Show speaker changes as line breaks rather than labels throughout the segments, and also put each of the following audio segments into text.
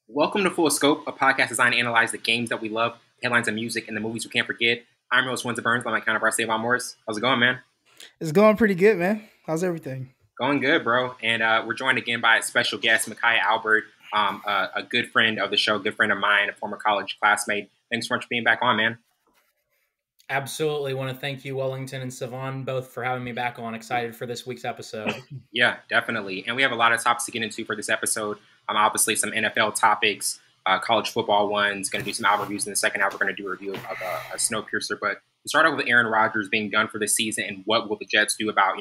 Welcome to Full Scope, a podcast designed to analyze the games that we love, headlines of music, and the movies we can't forget. I'm your host, Windsor Burns, by my counterpart, Savon Morris. How's it going, man?
It's going pretty good, man. How's everything?
Going good, bro. And we're joined again by a special guest, Micaiah Albert, a good friend of the show, good friend of mine, a former college classmate. Thanks so much for being back on, man.
Absolutely. Want to thank you, Wellington and Savon, both for having me back on. Excited for this week's episode.
Yeah, definitely. And we have a lot of topics to get into for this episode. Obviously, some NFL topics, college football ones. Going to do some album reviews in the second half. We're going to do a review of a Snowpiercer. But to start off with Aaron Rodgers being done for the season, and what will the Jets do about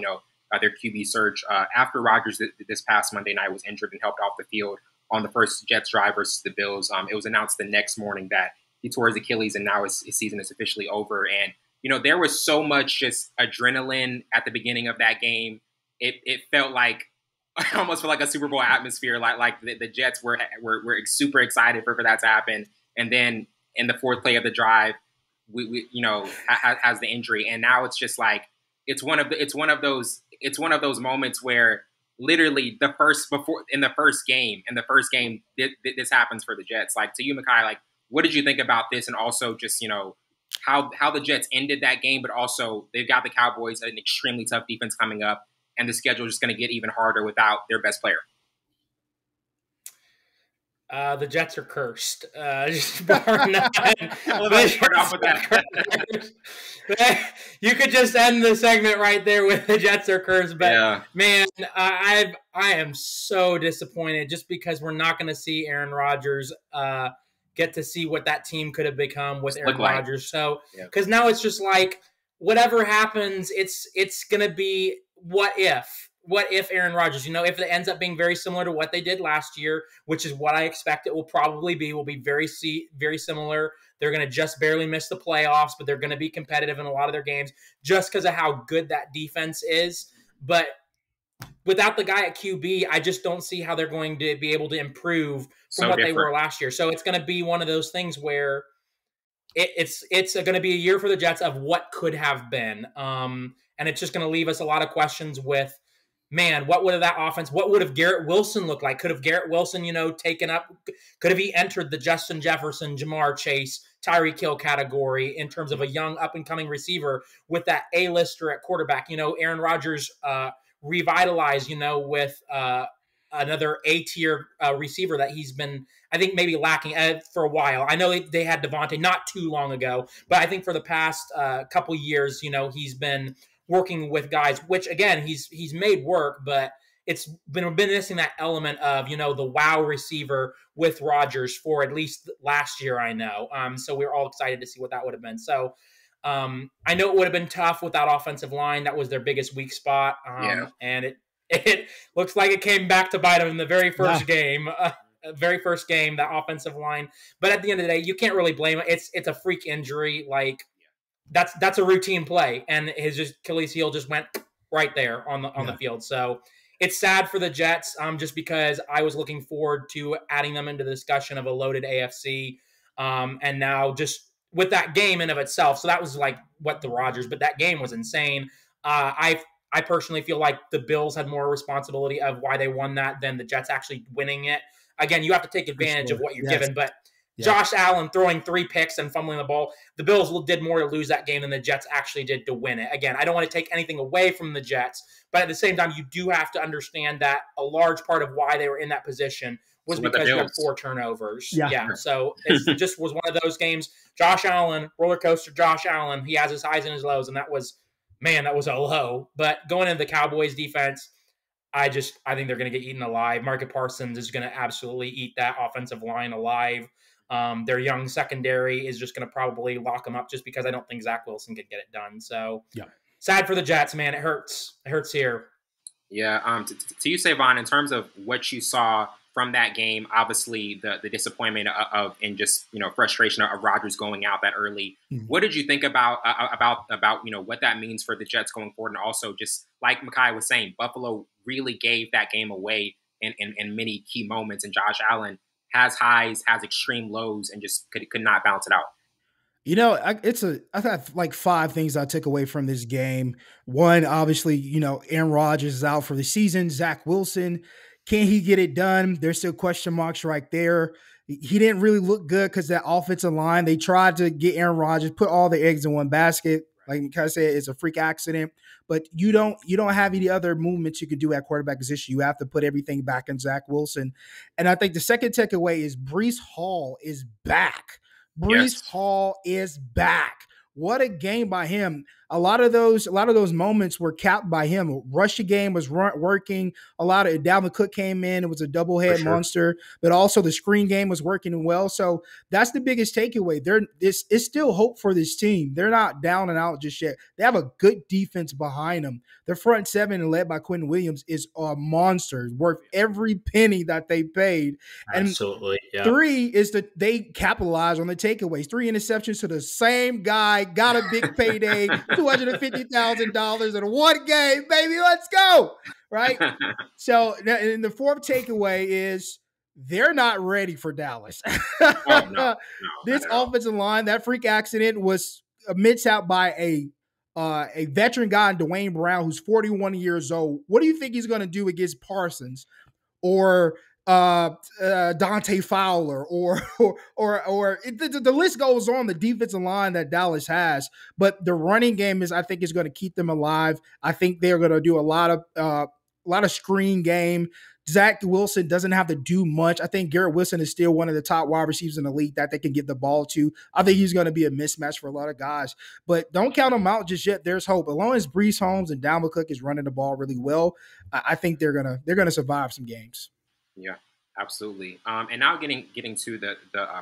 their QB search after Rodgers this past Monday night was injured and helped off the field on the first Jets drive versus the Bills. It was announced the next morning that he tore his Achilles, and now his season is officially over. And there was so much just adrenaline at the beginning of that game. It felt like I almost felt like a Super Bowl atmosphere. Like the Jets were super excited for that to happen. And then in the fourth play of the drive, we has the injury, and now it's just like it's one of those moments where literally in the first game this happens for the Jets. Like, to you, Micaiah, like, what did you think about this, and also just how the Jets ended that game, but also they've got the Cowboys, an extremely tough defense coming up, and the schedule is just going to get even harder without their best player.
The Jets are cursed. You could just end the segment right there with the Jets are cursed. But yeah. Man, I am so disappointed just because we're not going to see Aaron Rodgers get to see what that team could have become with Aaron Rodgers. So, because now it's just like whatever happens, it's going to be what if Aaron Rodgers, if it ends up being very similar to what they did last year, which is what I expect it will probably be, will be very similar. They're going to just barely miss the playoffs, but they're going to be competitive in a lot of their games just because of how good that defense is. But without the guy at QB, I just don't see how they're going to be able to improve from what they were last year. So it's going to be one of those things where it's going to be a year for the Jets of what could have been. And it's just going to leave us a lot of questions with, man, what would have that offense, what would have Garrett Wilson looked like? Could have Garrett Wilson, taken up, could have he entered the Justin Jefferson, Jamar Chase, Tyreek Hill category in terms of a young up-and-coming receiver with that A-lister at quarterback? Aaron Rodgers revitalized, with another A-tier receiver that he's been, I think, maybe lacking for a while. I know they had Devontae not too long ago, but I think for the past couple years, he's been working with guys, which again, he's made work, but it's been missing that element of, the wow receiver with Rodgers for at least last year, I know. So we're all excited to see what that would have been. So I know it would have been tough with that offensive line. That was their biggest weak spot. And it looks like it came back to bite them in the very first game. That offensive line. But at the end of the day, you can't really blame it. It's a freak injury. Like, that's a routine play, and his Achilles heel just went right there on the field. So it's sad for the Jets, just because I was looking forward to adding them into the discussion of a loaded AFC, and now just with that game in of itself. So that was like what the Rodgers, but that game was insane. I personally feel like the Bills had more responsibility of why they won that than the Jets actually winning it. Again, you have to take advantage of what you're given, but. Yeah. Josh Allen throwing 3 picks and fumbling the ball. The Bills did more to lose that game than the Jets actually did to win it. Again, I don't want to take anything away from the Jets, but at the same time, you do have to understand that a large part of why they were in that position was because you had 4 turnovers. Yeah. So it just was one of those games. Josh Allen, roller coaster Josh Allen, he has his highs and his lows, and that was a low. But going into the Cowboys defense, I think they're going to get eaten alive. Micah Parsons is going to absolutely eat that offensive line alive. Their young secondary is just going to probably lock them up just because I don't think Zach Wilson could get it done. So sad for the Jets, man. It hurts. It hurts here.
Yeah. To you, Savon, in terms of what you saw from that game, obviously the disappointment of and just frustration of Rodgers going out that early. Mm-hmm. What did you think about what that means for the Jets going forward, and also just like Micaiah was saying, Buffalo really gave that game away in many key moments, and Josh Allen has highs, has extreme lows, and just could not balance it out.
I got like 5 things I took away from this game. One, obviously, Aaron Rodgers is out for the season. Zach Wilson Can he get it done? There's still question marks right there. He didn't really look good because that offensive line, they tried to get Aaron Rodgers, put all the eggs in one basket. Like Micaiah said, it's a freak accident. But you don't have any other movements you can do at quarterback position. You have to put everything back in Zach Wilson. And I think the second takeaway is Breece Hall is back. Breece Hall is back. What a game by him. A lot of those moments were capped by him. Rushing game was working. A lot of Dalvin Cook came in. It was a double head monster, but also the screen game was working well. So that's the biggest takeaway. It's still hope for this team. They're not down and out just yet. They have a good defense behind them. Their front seven, led by Quentin Williams, is a monster, worth every penny that they paid.
Absolutely.
And three is that they capitalize on the takeaways. 3 interceptions to the same guy, got a big payday. $250,000 in one game, baby. Let's go. Right. So, and the fourth takeaway is they're not ready for Dallas. This offensive line, that freak accident was missed out by a veteran guy in Dwayne Brown, who's 41 years old. What do you think he's going to do against Parsons or Dante Fowler or the list goes on, the defensive line that Dallas has, but the running game I think is going to keep them alive. I think they're going to do a lot of screen game. Zach Wilson doesn't have to do much. I think Garrett Wilson is still one of the top wide receivers in the league that they can give the ball to. I think he's going to be a mismatch for a lot of guys, but don't count him out just yet. There's hope. As long as Breece Holmes and Dalvin Cook is running the ball really well, I think they're gonna survive some games.
Yeah, absolutely. And now getting to the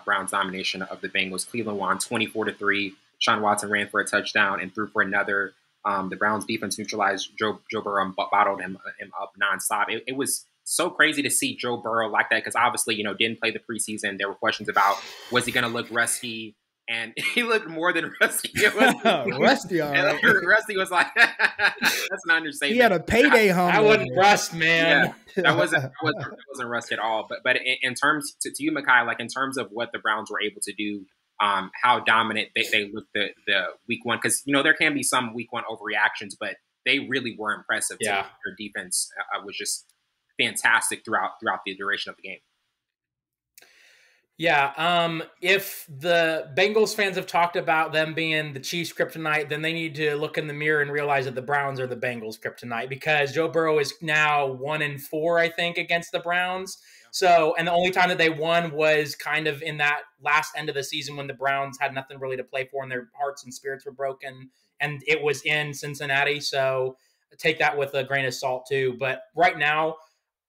Browns domination of the Bengals. Cleveland won 24-3. Sean Watson ran for a touchdown and threw for another. The Browns defense neutralized Joe Burrow and bottled him up nonstop. It was so crazy to see Joe Burrow like that because obviously, didn't play the preseason. There were questions about, was he going to look rusty? And he looked more than rusty.
Rusty, all right.
Rusty was like, that's an understatement.
He had a payday hump.
I wouldn't rust, man.
Yeah, that wasn't rusty at all. But in terms to you, Micaiah, like in terms of what the Browns were able to do, how dominant they looked the week one, because there can be some week one overreactions, but they really were impressive.
Yeah,
their defense was just fantastic throughout the duration of the game.
Yeah, if the Bengals fans have talked about them being the Chiefs' kryptonite, then they need to look in the mirror and realize that the Browns are the Bengals' kryptonite because Joe Burrow is now 1-4, I think, against the Browns. So, and the only time that they won was kind of in that last end of the season when the Browns had nothing really to play for and their hearts and spirits were broken, and it was in Cincinnati. So take that with a grain of salt too. But right now,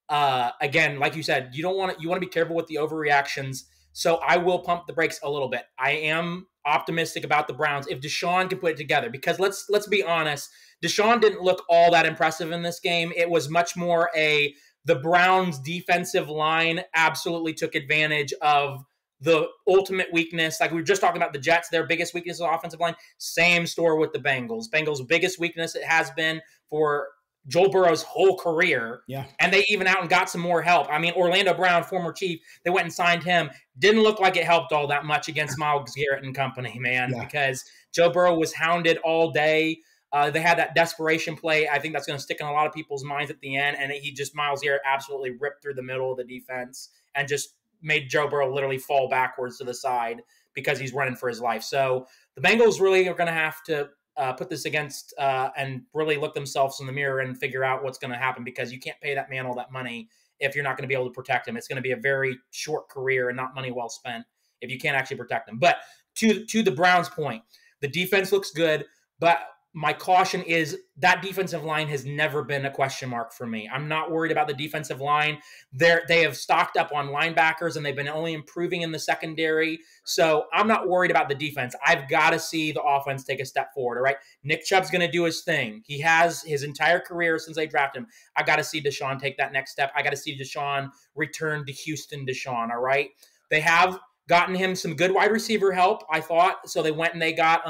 again, like you said, you want to be careful with the overreactions. So I will pump the brakes a little bit. I am optimistic about the Browns if Deshaun can put it together, because let's be honest, Deshaun didn't look all that impressive in this game. It was much more the Browns defensive line absolutely took advantage of the ultimate weakness. Like we were just talking about the Jets, their biggest weakness is offensive line. Same story with the Bengals. Bengals' biggest weakness, it has been for Joe Burrow's whole career.
Yeah. And
they even out and got some more help. I mean, Orlando Brown, former Chief, they went and signed him. Didn't look like it helped all that much against Myles Garrett and company, man, because Joe Burrow was hounded all day. They had that desperation play. I think that's going to stick in a lot of people's minds at the end. And Myles Garrett absolutely ripped through the middle of the defense and just made Joe Burrow literally fall backwards to the side because he's running for his life. So the Bengals really are going to have to put this against and really look themselves in the mirror and figure out what's going to happen, because you can't pay that man all that money if you're not going to be able to protect him. It's going to be a very short career and not money well spent if you can't actually protect him. But to the Browns' point, the defense looks good, but my caution is that defensive line has never been a question mark for me. I'm not worried about the defensive line. They have stocked up on linebackers, and they've been only improving in the secondary. So I'm not worried about the defense. I've got to see the offense take a step forward, all right? Nick Chubb's going to do his thing. He has his entire career since they drafted him. I got to see Deshaun take that next step. I got to see Deshaun return to Houston Deshaun, all right? They have gotten him some good wide receiver help, I thought. So they went and they got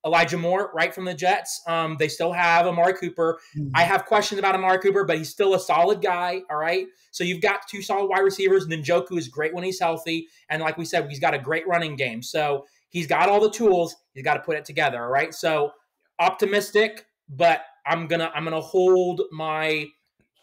Elijah Moore, right, from the Jets. They still have Amari Cooper. Mm-hmm. I have questions about Amari Cooper, but he's still a solid guy, all right? So you've got two solid wide receivers. Njoku is great when he's healthy. And like we said, he's got a great running game. So he's got all the tools. He's got to put it together, all right? So optimistic, but I'm gonna hold my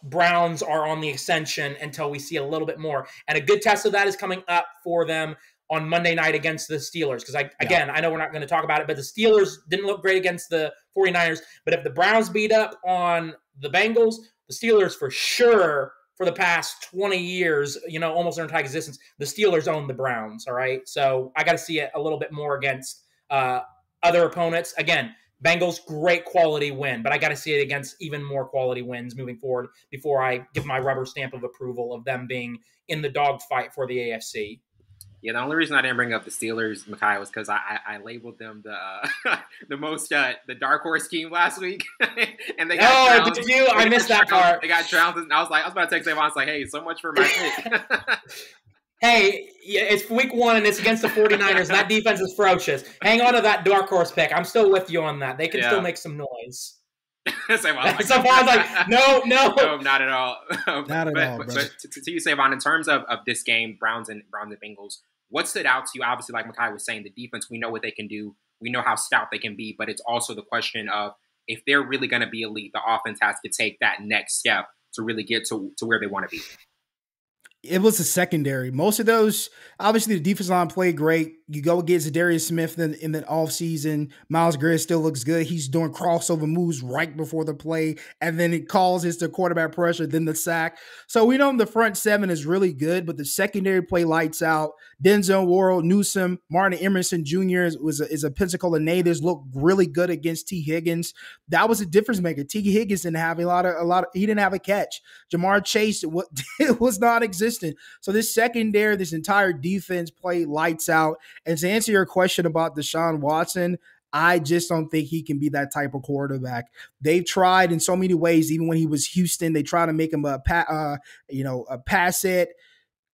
Browns are on the ascension until we see a little bit more. And a good test of that is coming up for them on Monday night against the Steelers. Because, I know we're not going to talk about it, but the Steelers didn't look great against the 49ers. But if the Browns beat up on the Bengals, the Steelers for sure, for the past 20 years, almost their entire existence, the Steelers own the Browns, all right? So I got to see it a little bit more against other opponents. Again, Bengals, great quality win, but I got to see it against even more quality wins moving forward before I give my rubber stamp of approval of them being in the dogfight for the AFC.
Yeah, the only reason I didn't bring up the Steelers, Micaiah, was because I labeled them the dark horse team last week, and they got trounced.
Did you? I missed that part.
They got trounced, and I was about to text Savon. I was like, hey, so much for my pick.
Hey, it's week 1, and it's against the 49ers, and that defense is ferocious. Hang on to that dark horse pick. I'm still with you on that. They can still make some noise. Savon's like, no,
not at all.
Not at all,
but to you, Savon, in terms of this game, Browns and Bengals, what stood out to you? Obviously, like Micaiah was saying, the defense, we know what they can do. We know how stout they can be, but it's also the question of if they're really going to be elite, the offense has to take that next step to really get to where they want to be.
It was the secondary. Most of those, obviously, the defensive line played great. You go against Darius Smith in the offseason. Myles Garrett still looks good. He's doing crossover moves right before the play, and then it causes the quarterback pressure, then the sack. So we know the front seven is really good, but the secondary play lights out. Denzel Ward, Newsome, Martin Emerson Jr. is a Pensacola native, looked really good against T. Higgins. That was a difference maker. T. Higgins didn't have he didn't have a catch. Jamar Chase was non-existent. So this secondary, this entire defense played lights out. And to answer your question about Deshaun Watson, I just don't think he can be that type of quarterback. They've tried in so many ways. Even when he was Houston, they tried to make him a pass it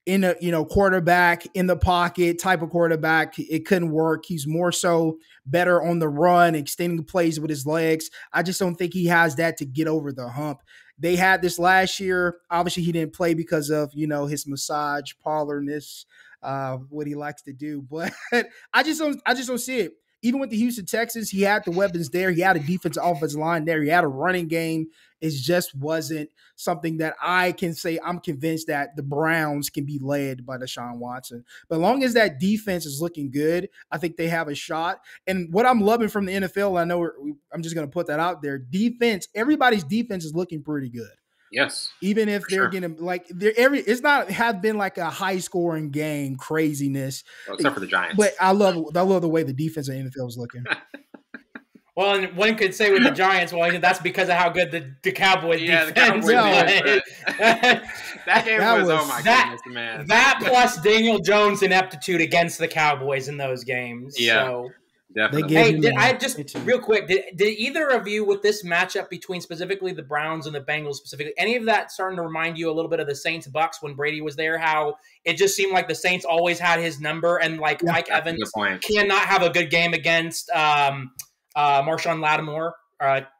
in a quarterback in the pocket type of quarterback. It couldn't work. He's more so better on the run, extending plays with his legs. I just don't think he has that to get over the hump. They had this last year. Obviously, he didn't play because of his massage parlorness. What he likes to do, but I just don't see it. Even with the Houston Texans, he had the weapons there. He had a defensive offensive line there. He had a running game. It just wasn't something that I can say I'm convinced that the Browns can be led by Deshaun Watson. But as long as that defense is looking good, I think they have a shot. And what I'm loving from the NFL, I know I'm just going to put that out there. Defense, everybody's defense is looking pretty good.
Yes.
Even if they're getting it's not have been like a high scoring game craziness.
Well, except for the Giants.
But I love the way the defense of the NFL is looking.
Well, and one could say with the Giants, that's because of how good the Cowboys defense
was. That game was oh my goodness, man.
That plus Daniel Jones' ineptitude against the Cowboys in those games.
Yeah.
So.
Definitely.
Hey, real quick, did either of you with this matchup between specifically the Browns and the Bengals specifically, any of that starting to remind you a little bit of the Saints-Bucks when Brady was there, how it just seemed like the Saints always had his number and Mike Evans cannot have a good game against Marshawn Lattimore,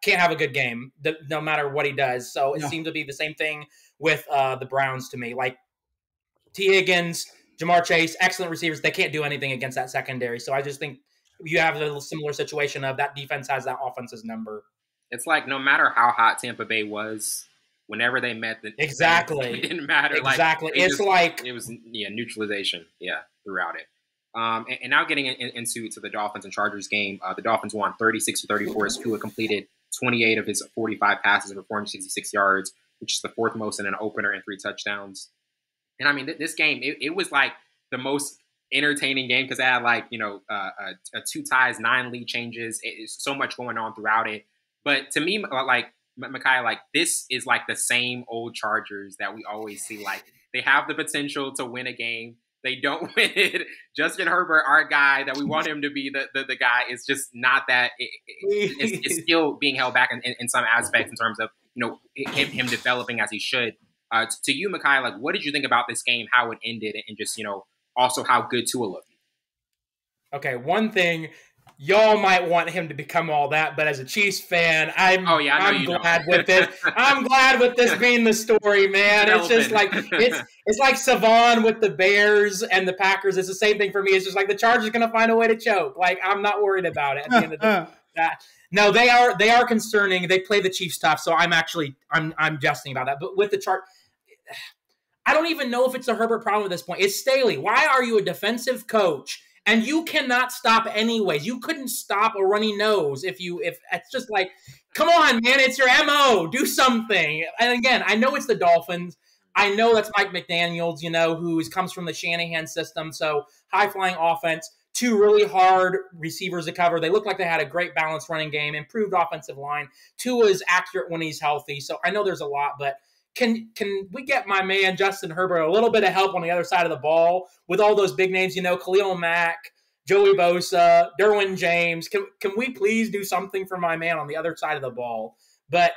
can't have a good game no matter what he does. So it seemed to be the same thing with the Browns to me. Like T. Higgins, Jamar Chase, excellent receivers. They can't do anything against that secondary. So I just think you have a similar situation of that defense has that offense's number.
It's like no matter how hot Tampa Bay was, whenever they met it didn't matter.
Exactly.
It was neutralization. Yeah, throughout it. And now getting into the Dolphins and Chargers game, the Dolphins won 36-34 as Tua completed 28 of his 45 passes for 466 yards, which is the fourth most in an opener and 3 touchdowns. And I mean, this game, it was like the most entertaining game because it had 2 ties, 9 lead changes. It's so much going on throughout it. But to me, like Micaiah, this is like the same old Chargers that we always see. Like they have the potential to win a game. They don't win it. Justin Herbert, our guy that we want him to be the guy, is just not that. It's still being held back in some aspects in terms of him developing as he should. To you, Micaiah, what did you think about this game? How it ended, and just also how good Tua looked.
Okay, one thing, y'all might want him to become all that, but as a Chiefs fan, I'm glad with this. I'm glad with this being the story, man. It's just like it's like Savon with the Bears and the Packers. It's the same thing for me. It's just like the Chargers are going to find a way to choke. Like I'm not worried about it at the end of the No, they are concerning. They play the Chiefs tough, so I'm jesting about that. But with the chart, I don't even know if it's a Herbert problem at this point. It's Staley. Why are you a defensive coach and you cannot stop anyways? You couldn't stop a runny nose if it's just like, come on, man, it's your MO. Do something. And again, I know it's the Dolphins. I know that's Mike McDaniels, who comes from the Shanahan system. So high-flying offense, 2 really hard receivers to cover. They look like they had a great balanced running game, improved offensive line. Tua is accurate when he's healthy. So I know there's a lot, but can we get my man Justin Herbert a little bit of help on the other side of the ball with all those big names, Khalil Mack, Joey Bosa, Derwin James? Can we please do something for my man on the other side of the ball? But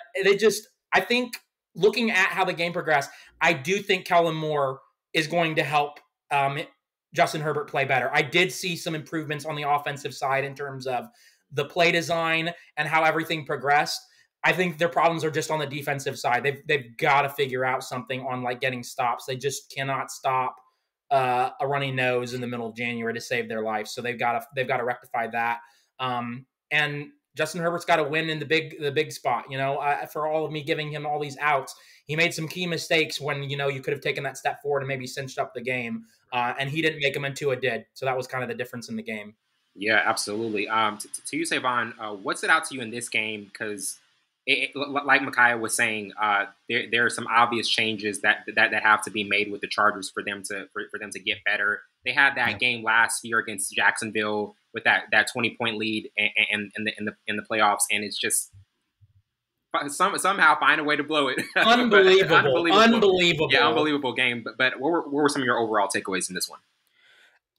I think looking at how the game progressed, I do think Kellen Moore is going to help Justin Herbert play better. I did see some improvements on the offensive side in terms of the play design and how everything progressed. I think their problems are just on the defensive side. They've got to figure out something on getting stops. They just cannot stop a runny nose in the middle of January to save their life. So they've got to rectify that. And Justin Herbert's got to win in the big spot. For all of me giving him all these outs, he made some key mistakes when you could have taken that step forward and maybe cinched up the game. And he didn't make them, and Tua did. So that was kind of the difference in the game.
Yeah, absolutely. To you, Savon, what stood out to you in this game? Because like Micaiah was saying, there are some obvious changes that have to be made with the Chargers for them to get better. They had that game last year against Jacksonville with that 20-point lead in the playoffs, and it's just somehow find a way to blow it.
Unbelievable.
Yeah, unbelievable game. But what were some of your overall takeaways in this one?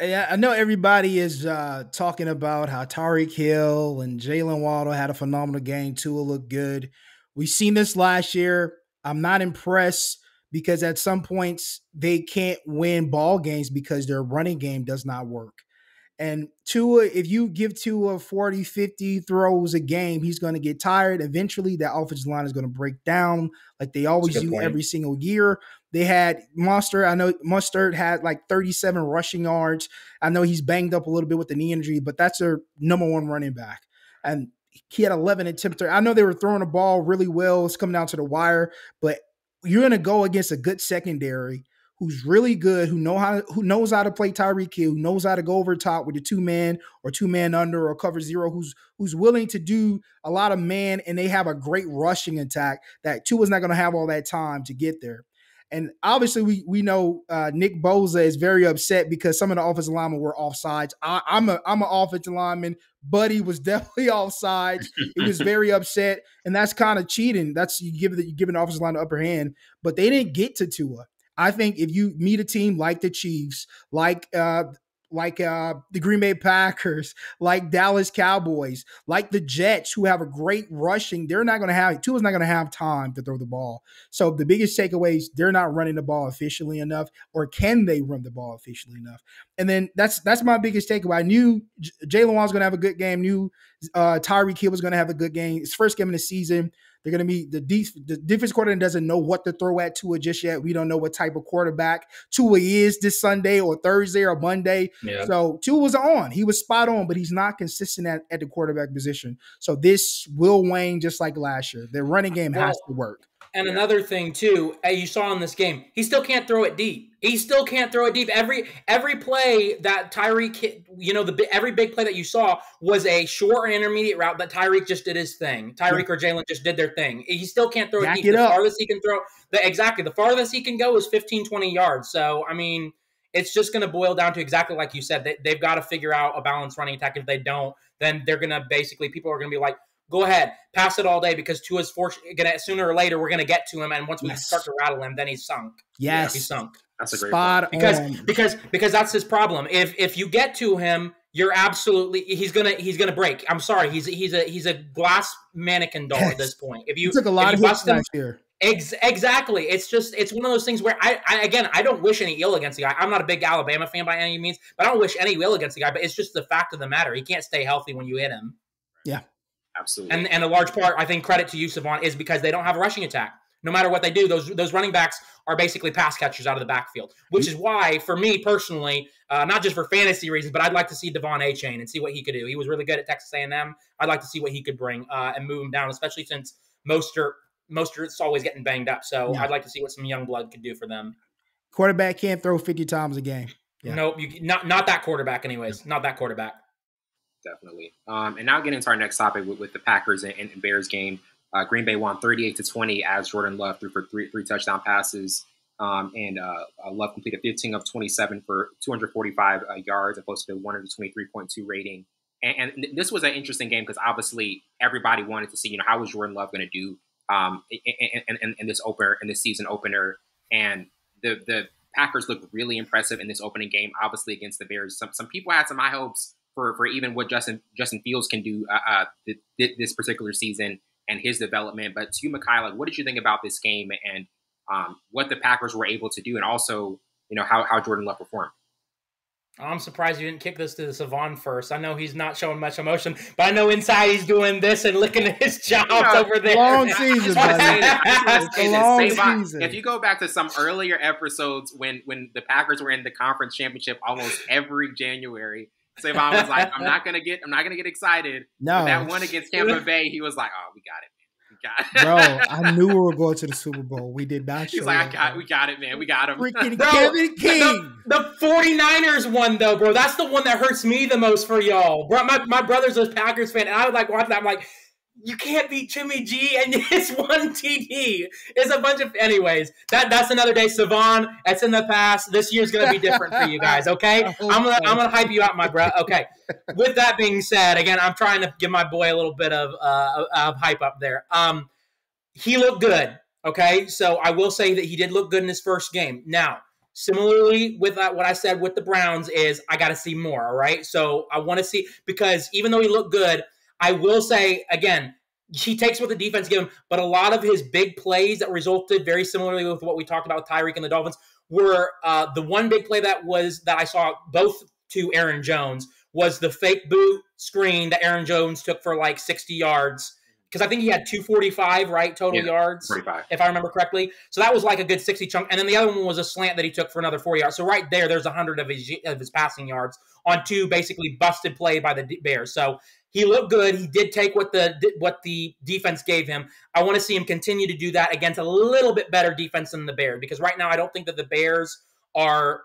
Yeah, I know everybody is talking about how Tyreek Hill and Jalen Waddle had a phenomenal game. Tua looked good. We've seen this last year. I'm not impressed because at some points they can't win ball games because their running game does not work. And Tua, if you give Tua 40, 50 throws a game, he's going to get tired. Eventually, that offensive line is going to break down like they always do every single year. They had Mostert. I know Mostert had 37 rushing yards. I know he's banged up a little bit with the knee injury, but that's their number 1 running back. And he had 11 attempts. I know they were throwing the ball really well. It's coming down to the wire, but you're going to go against a good secondary who's really good, who knows how to play Tyreek Hill, who knows how to go over top with the 2-man or 2-man under or cover 0, who's willing to do a lot of man, and they have a great rushing attack that Tua's not going to have all that time to get there. And obviously, we know Nick Bosa is very upset because some of the offensive linemen were offsides. I'm an offensive lineman. Buddy was definitely offsides. He was very upset, and that's kind of cheating. That's you're giving the offensive line the upper hand. But they didn't get to Tua. I think if you meet a team like the Chiefs, like the Green Bay Packers, like Dallas Cowboys, like the Jets, who have a great rushing, Tua's not going to have time to throw the ball. So the biggest takeaway is they're not running the ball efficiently enough, or can they run the ball efficiently enough? And then that's my biggest takeaway. I knew Jalen Waddle was going to have a good game. Knew Tyreek Hill was going to have a good game. His first game in the season. They're going to be the defense coordinator doesn't know what to throw at Tua just yet. We don't know what type of quarterback Tua is this Sunday or Thursday or Monday. Yeah. So Tua was on. He was spot on, but he's not consistent at the quarterback position. So this will wane just like last year. The running game has to work.
And another thing, too, you saw in this game, he still can't throw it deep. He still can't throw it deep. Every play that Tyreek hit, every big play that you saw was a short or intermediate route that Tyreek just did his thing. Tyreek or Jalen just did their thing. He still can't throw it deep. The farthest he can throw, the farthest he can go is 15, 20 yards. So, I mean, it's just going to boil down to exactly like you said. They've got to figure out a balanced running attack. If they don't, then they're going to people are going to be like, go ahead, pass it all day because Tua's gonna sooner or later we're gonna get to him, and once we start to rattle him, then he's sunk.
Yes,
he's sunk.
That's a great point.
Because that's his problem. If you get to him, you're absolutely he's gonna break. I'm sorry, he's a glass mannequin doll at this point. If you
took a lot of hits last year.
Exactly. It's one of those things where I don't wish any ill against the guy. I'm not a big Alabama fan by any means, but I don't wish any ill against the guy. But it's just the fact of the matter. He can't stay healthy when you hit him.
Yeah.
Absolutely.
And a large part, I think, credit to you, Savon, is because they don't have a rushing attack. No matter what they do, those running backs are basically pass catchers out of the backfield, which is why, for me personally, not just for fantasy reasons, but I'd like to see Devon Achane and see what he could do. He was really good at Texas A&M. I'd like to see what he could bring and move him down, especially since Mostert's always getting banged up. So I'd like to see what some young blood could do for them.
Quarterback can't throw 50 times a game.
Yeah. Nope, not that quarterback anyways. Not that quarterback.
Definitely. And now getting into our next topic with the Packers and Bears game. Green Bay won 38-20 as Jordan Love threw for three touchdown passes. And Love completed 15 of 27 for 245 yards and posted a 123.2 rating. And this was an interesting game because obviously everybody wanted to see, how was Jordan Love going to do in this season opener. And the Packers looked really impressive in this opening game, obviously against the Bears. Some people had some high hopes for even what Justin Fields can do this particular season and his development. But to you, Micaiah, what did you think about this game and what the Packers were able to do, and also, how Jordan Love performed?
I'm surprised you didn't kick this to the Savon first. I know he's not showing much emotion, but I know inside he's doing this and licking his chops over there.
Long season, buddy. Long season.
If you go back to some earlier episodes when the Packers were in the conference championship almost every January, Savon was like, I'm not gonna get excited.
No,
but that one against Tampa Bay, he was like, oh, we got it.
Bro, I knew we were going to the Super Bowl. We did not show
He's like, we got it, man. We got him.
Freaking Kevin King.
The 49ers one, though, bro. That's the one that hurts me the most for y'all. Bro, my brother's a Packers fan, and I was like, watching that. I'm like, you can't beat Jimmy G, and it's one TD. It's a bunch of – anyways, that's another day. Savon, that's in the past. This year's going to be different for you guys, okay? I'm gonna hype you out, my bro. Okay. With that being said, again, I'm trying to give my boy a little bit of hype up there. He looked good, okay? So I will say that he did look good in his first game. Now, similarly with what I said with the Browns is I got to see more, all right? So I want to see – because even though he looked good – I will say, again, he takes what the defense gave him, but a lot of his big plays that resulted very similarly with what we talked about with Tyreek and the Dolphins were the one big play that I saw both to Aaron Jones was the fake boot screen that Aaron Jones took for like 60 yards. Because I think he had 245, right, total yards,
45.
If I remember correctly. So that was like a good 60 chunk. And then the other one was a slant that he took for another 4 yards. So right there's 100 of his passing yards on two basically busted play by the Bears. So he looked good. He did take what the defense gave him. I want to see him continue to do that against a little bit better defense than the Bears, because right now I don't think that the Bears are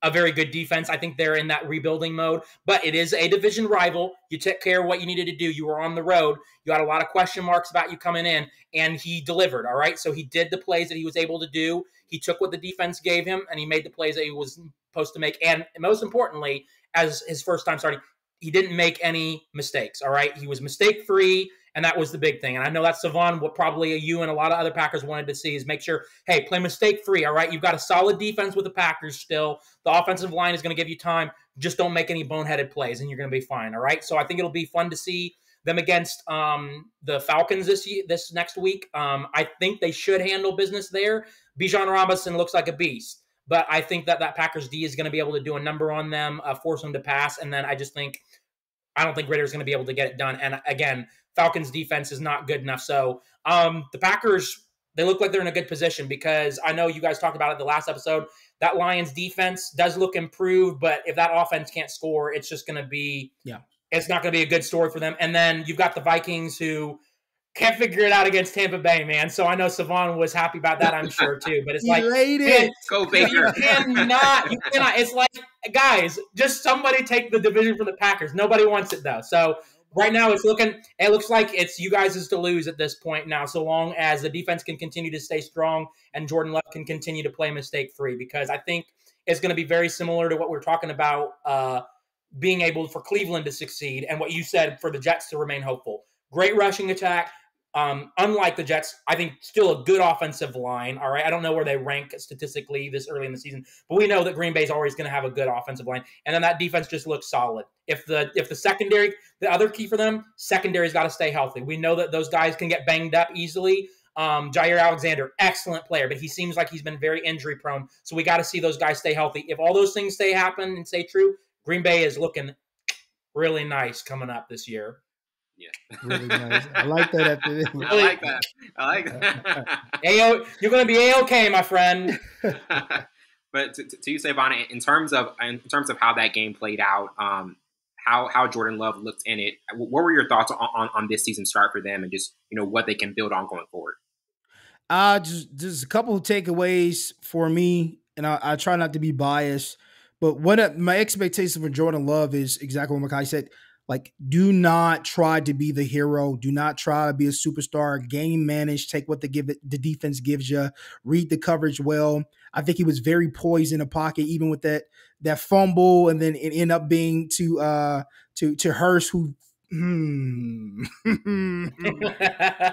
a very good defense. I think they're in that rebuilding mode, but it is a division rival. You took care of what you needed to do. You were on the road. You had a lot of question marks about you coming in, and he delivered, all right? So he did the plays that he was able to do. He took what the defense gave him, and he made the plays that he was supposed to make. And most importantly, as his first time starting, he didn't make any mistakes, all right? He was mistake-free, and that was the big thing. And I know that's Savon, what probably you and a lot of other Packers wanted to see, is make sure, hey, play mistake-free, all right? You've got a solid defense with the Packers still. The offensive line is going to give you time. Just don't make any boneheaded plays, and you're going to be fine, all right? So I think it'll be fun to see them against the Falcons this next week. I think they should handle business there. Bijan Robinson looks like a beast. But I think that Packers D is going to be able to do a number on them, force them to pass. And then I don't think Ritter's going to be able to get it done. And again, Falcons defense is not good enough. So the Packers, they look like they're in a good position, because I know you guys talked about it the last episode. That Lions defense does look improved, but if that offense can't score, it's just going to be, it's not going to be a good story for them. And then you've got the Vikings, who can't figure it out against Tampa Bay, man. So I know Savon was happy about that, I'm sure, too. But it's like,
go Baker.
You cannot. It's like, guys, just somebody take the division from the Packers. Nobody wants it, though. So right now it looks like it's you guys is to lose at this point now, so long as the defense can continue to stay strong and Jordan Love can continue to play mistake-free, because I think it's going to be very similar to what we're talking about being able for Cleveland to succeed and what you said for the Jets to remain hopeful. Great rushing attack. Unlike the Jets, I think still a good offensive line. All right. I don't know where they rank statistically this early in the season, but we know that Green Bay is always going to have a good offensive line. And then that defense just looks solid. If the secondary, the other key for them, secondary's got to stay healthy. We know that those guys can get banged up easily. Jair Alexander, excellent player, but he seems like he's been very injury prone. So we got to see those guys stay healthy. If all those things happen and stay true, Green Bay is looking really nice coming up this year.
Yeah.
Really nice. I like that.
I like that. I like that.
You're going to be A-okay, my friend.
But to you, Savon, in terms of how that game played out, how Jordan Love looked in it, what were your thoughts on this season start for them, and just what they can build on going forward?
Just a couple of takeaways for me, and I try not to be biased, but my expectation for Jordan Love is exactly what Micaiah said. Like, do not try to be the hero. Do not try to be a superstar. Game manage. Take what the defense gives you. Read the coverage well. I think he was very poised in the pocket, even with that fumble, and then it ended up being to Hurst, who could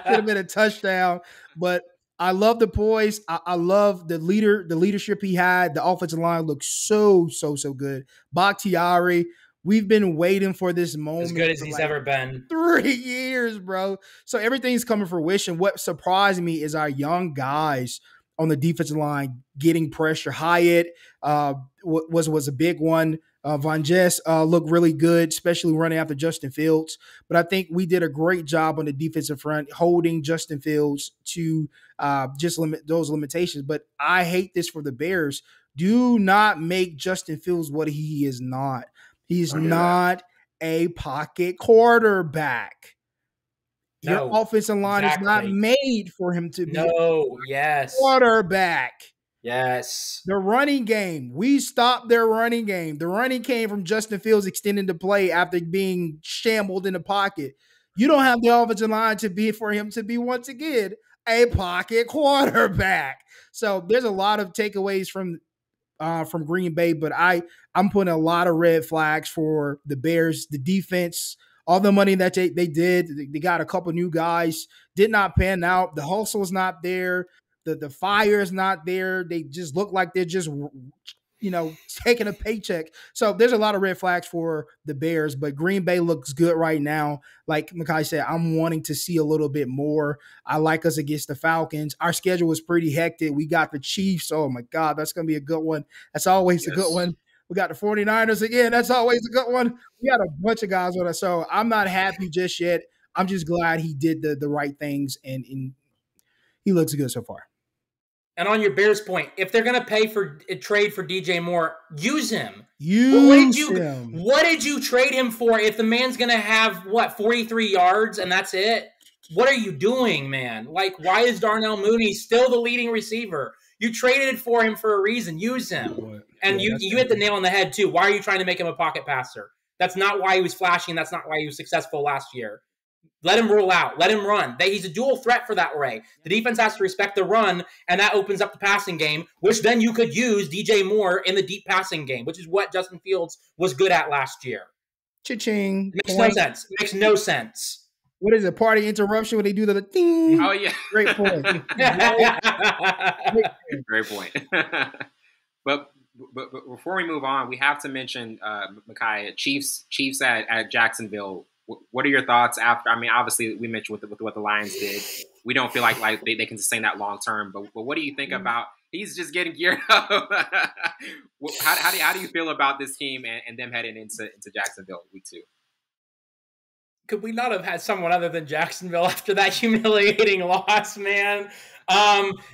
have been a touchdown. But I love the poise. I love the leadership he had. The offensive line looked so good. Bakhtiari. We've been waiting for this moment.
As good as he's ever been.
3 years, bro. So everything's coming to fruition. What surprised me is our young guys on the defensive line getting pressure. Hyatt was a big one. Von Jess looked really good, especially running after Justin Fields. But I think we did a great job on the defensive front, holding Justin Fields to just limit those limitations. But I hate this for the Bears. Do not make Justin Fields what he is not. He's not a pocket quarterback.
No,
your offensive line is not made for him to be a quarterback.
Yes.
The running game. We stopped their running game. The running came from Justin Fields extending the play after being shambled in the pocket. You don't have the offensive line for him to be, once again, a pocket quarterback. So there's a lot of takeaways from Green Bay, but I'm putting a lot of red flags for the Bears. The defense, all the money that they did, they got a couple new guys, did not pan out. The hustle's not there. The fire is not there. They just look like they're just, taking a paycheck. So there's a lot of red flags for the Bears, but Green Bay looks good right now. Like Micaiah said, I'm wanting to see a little bit more. I like us against the Falcons. Our schedule was pretty hectic. We got the Chiefs. Oh my God, that's going to be a good one. That's always a good one. We got the 49ers again. That's always a good one. We got a bunch of guys on us. So I'm not happy just yet. I'm just glad he did the right things, and he looks good so far.
And on your Bears point, if they're going to pay for a trade for DJ Moore, use him. What did you trade him for if the man's going to have, 43 yards and that's it? What are you doing, man? Like, why is Darnell Mooney still the leading receiver? You traded for him for a reason. Use him. And you hit the nail on the head, too. Why are you trying to make him a pocket passer? That's not why he was flashing. That's not why he was successful last year. Let him roll out. Let him run. He's a dual threat for that way. The defense has to respect the run, and that opens up the passing game, which then you could use DJ Moore in the deep passing game, which is what Justin Fields was good at last year.
Cha-ching.
It makes no sense. It makes no sense.
What is it? Party interruption when they do the ding?
Oh, yeah.
Great point.
Great point. But before we move on, we have to mention Micaiah, Chiefs at Jacksonville. What are your thoughts after? I mean, obviously, we mentioned with what the Lions did. We don't feel like they can sustain that long term. But what do you think about? He's just getting geared up. how do you feel about this team and them heading into Jacksonville week 2?
Could we not have had someone other than Jacksonville after that humiliating loss, man?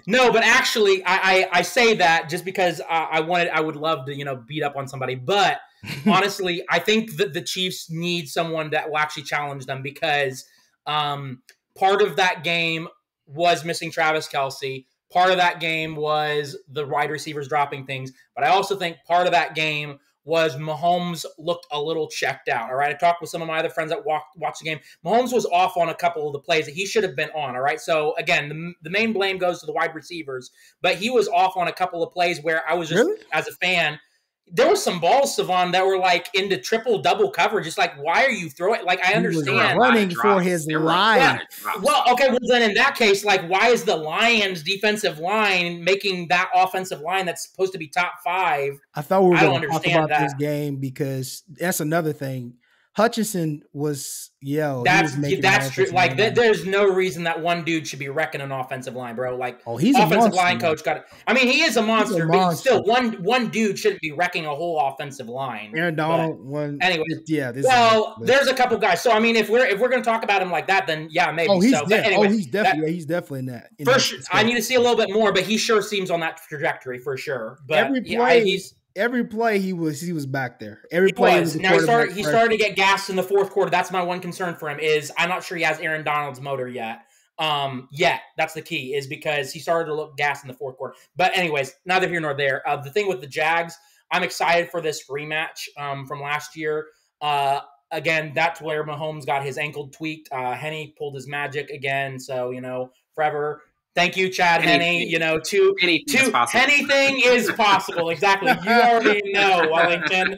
No, but actually, I say that just because I would love to beat up on somebody, but. Honestly, I think that the Chiefs need someone that will actually challenge them, because part of that game was missing Travis Kelce. Part of that game was the wide receivers dropping things. But I also think part of that game was Mahomes looked a little checked out. All right, I talked with some of my other friends that watched the game. Mahomes was off on a couple of the plays that he should have been on. All right, so again, the main blame goes to the wide receivers, but he was off on a couple of plays where I was just, as a fan, there were some balls, Savon, that were like into triple-double coverage. It's like, why are you throwing? Like, I understand.
He was running for his life.
Yeah. Well, okay, well then in that case, like, why is the Lions' defensive line making that offensive line that's supposed to be top 5?
I thought we were going to talk about this game, because that's another thing. Hutchinson was,
that's true. Like, there's no reason that one dude should be wrecking an offensive line, bro. Like,
he's
offensive line coach got it. I mean, he is a monster, but still, one dude shouldn't be wrecking a whole offensive line.
Aaron Donald,
anyways, there's a couple guys. So I mean, if we're going to talk about him like that, then yeah, maybe.
He's definitely in that.
For sure, I need to see a little bit more, but he sure seems on that trajectory for sure. But
every play he was back there. Every play
he started to get gassed in the fourth quarter. That's my one concern for him is I'm not sure he has Aaron Donald's motor yet. That's the key is because he started to look gassed in the fourth quarter. But anyways, neither here nor there. The thing with the Jags, I'm excited for this rematch from last year. Again, that's where Mahomes got his ankle tweaked. Henne pulled his magic again. So, forever. Thank you, Chad Henne. Anything is possible. Exactly. You already know, Wellington.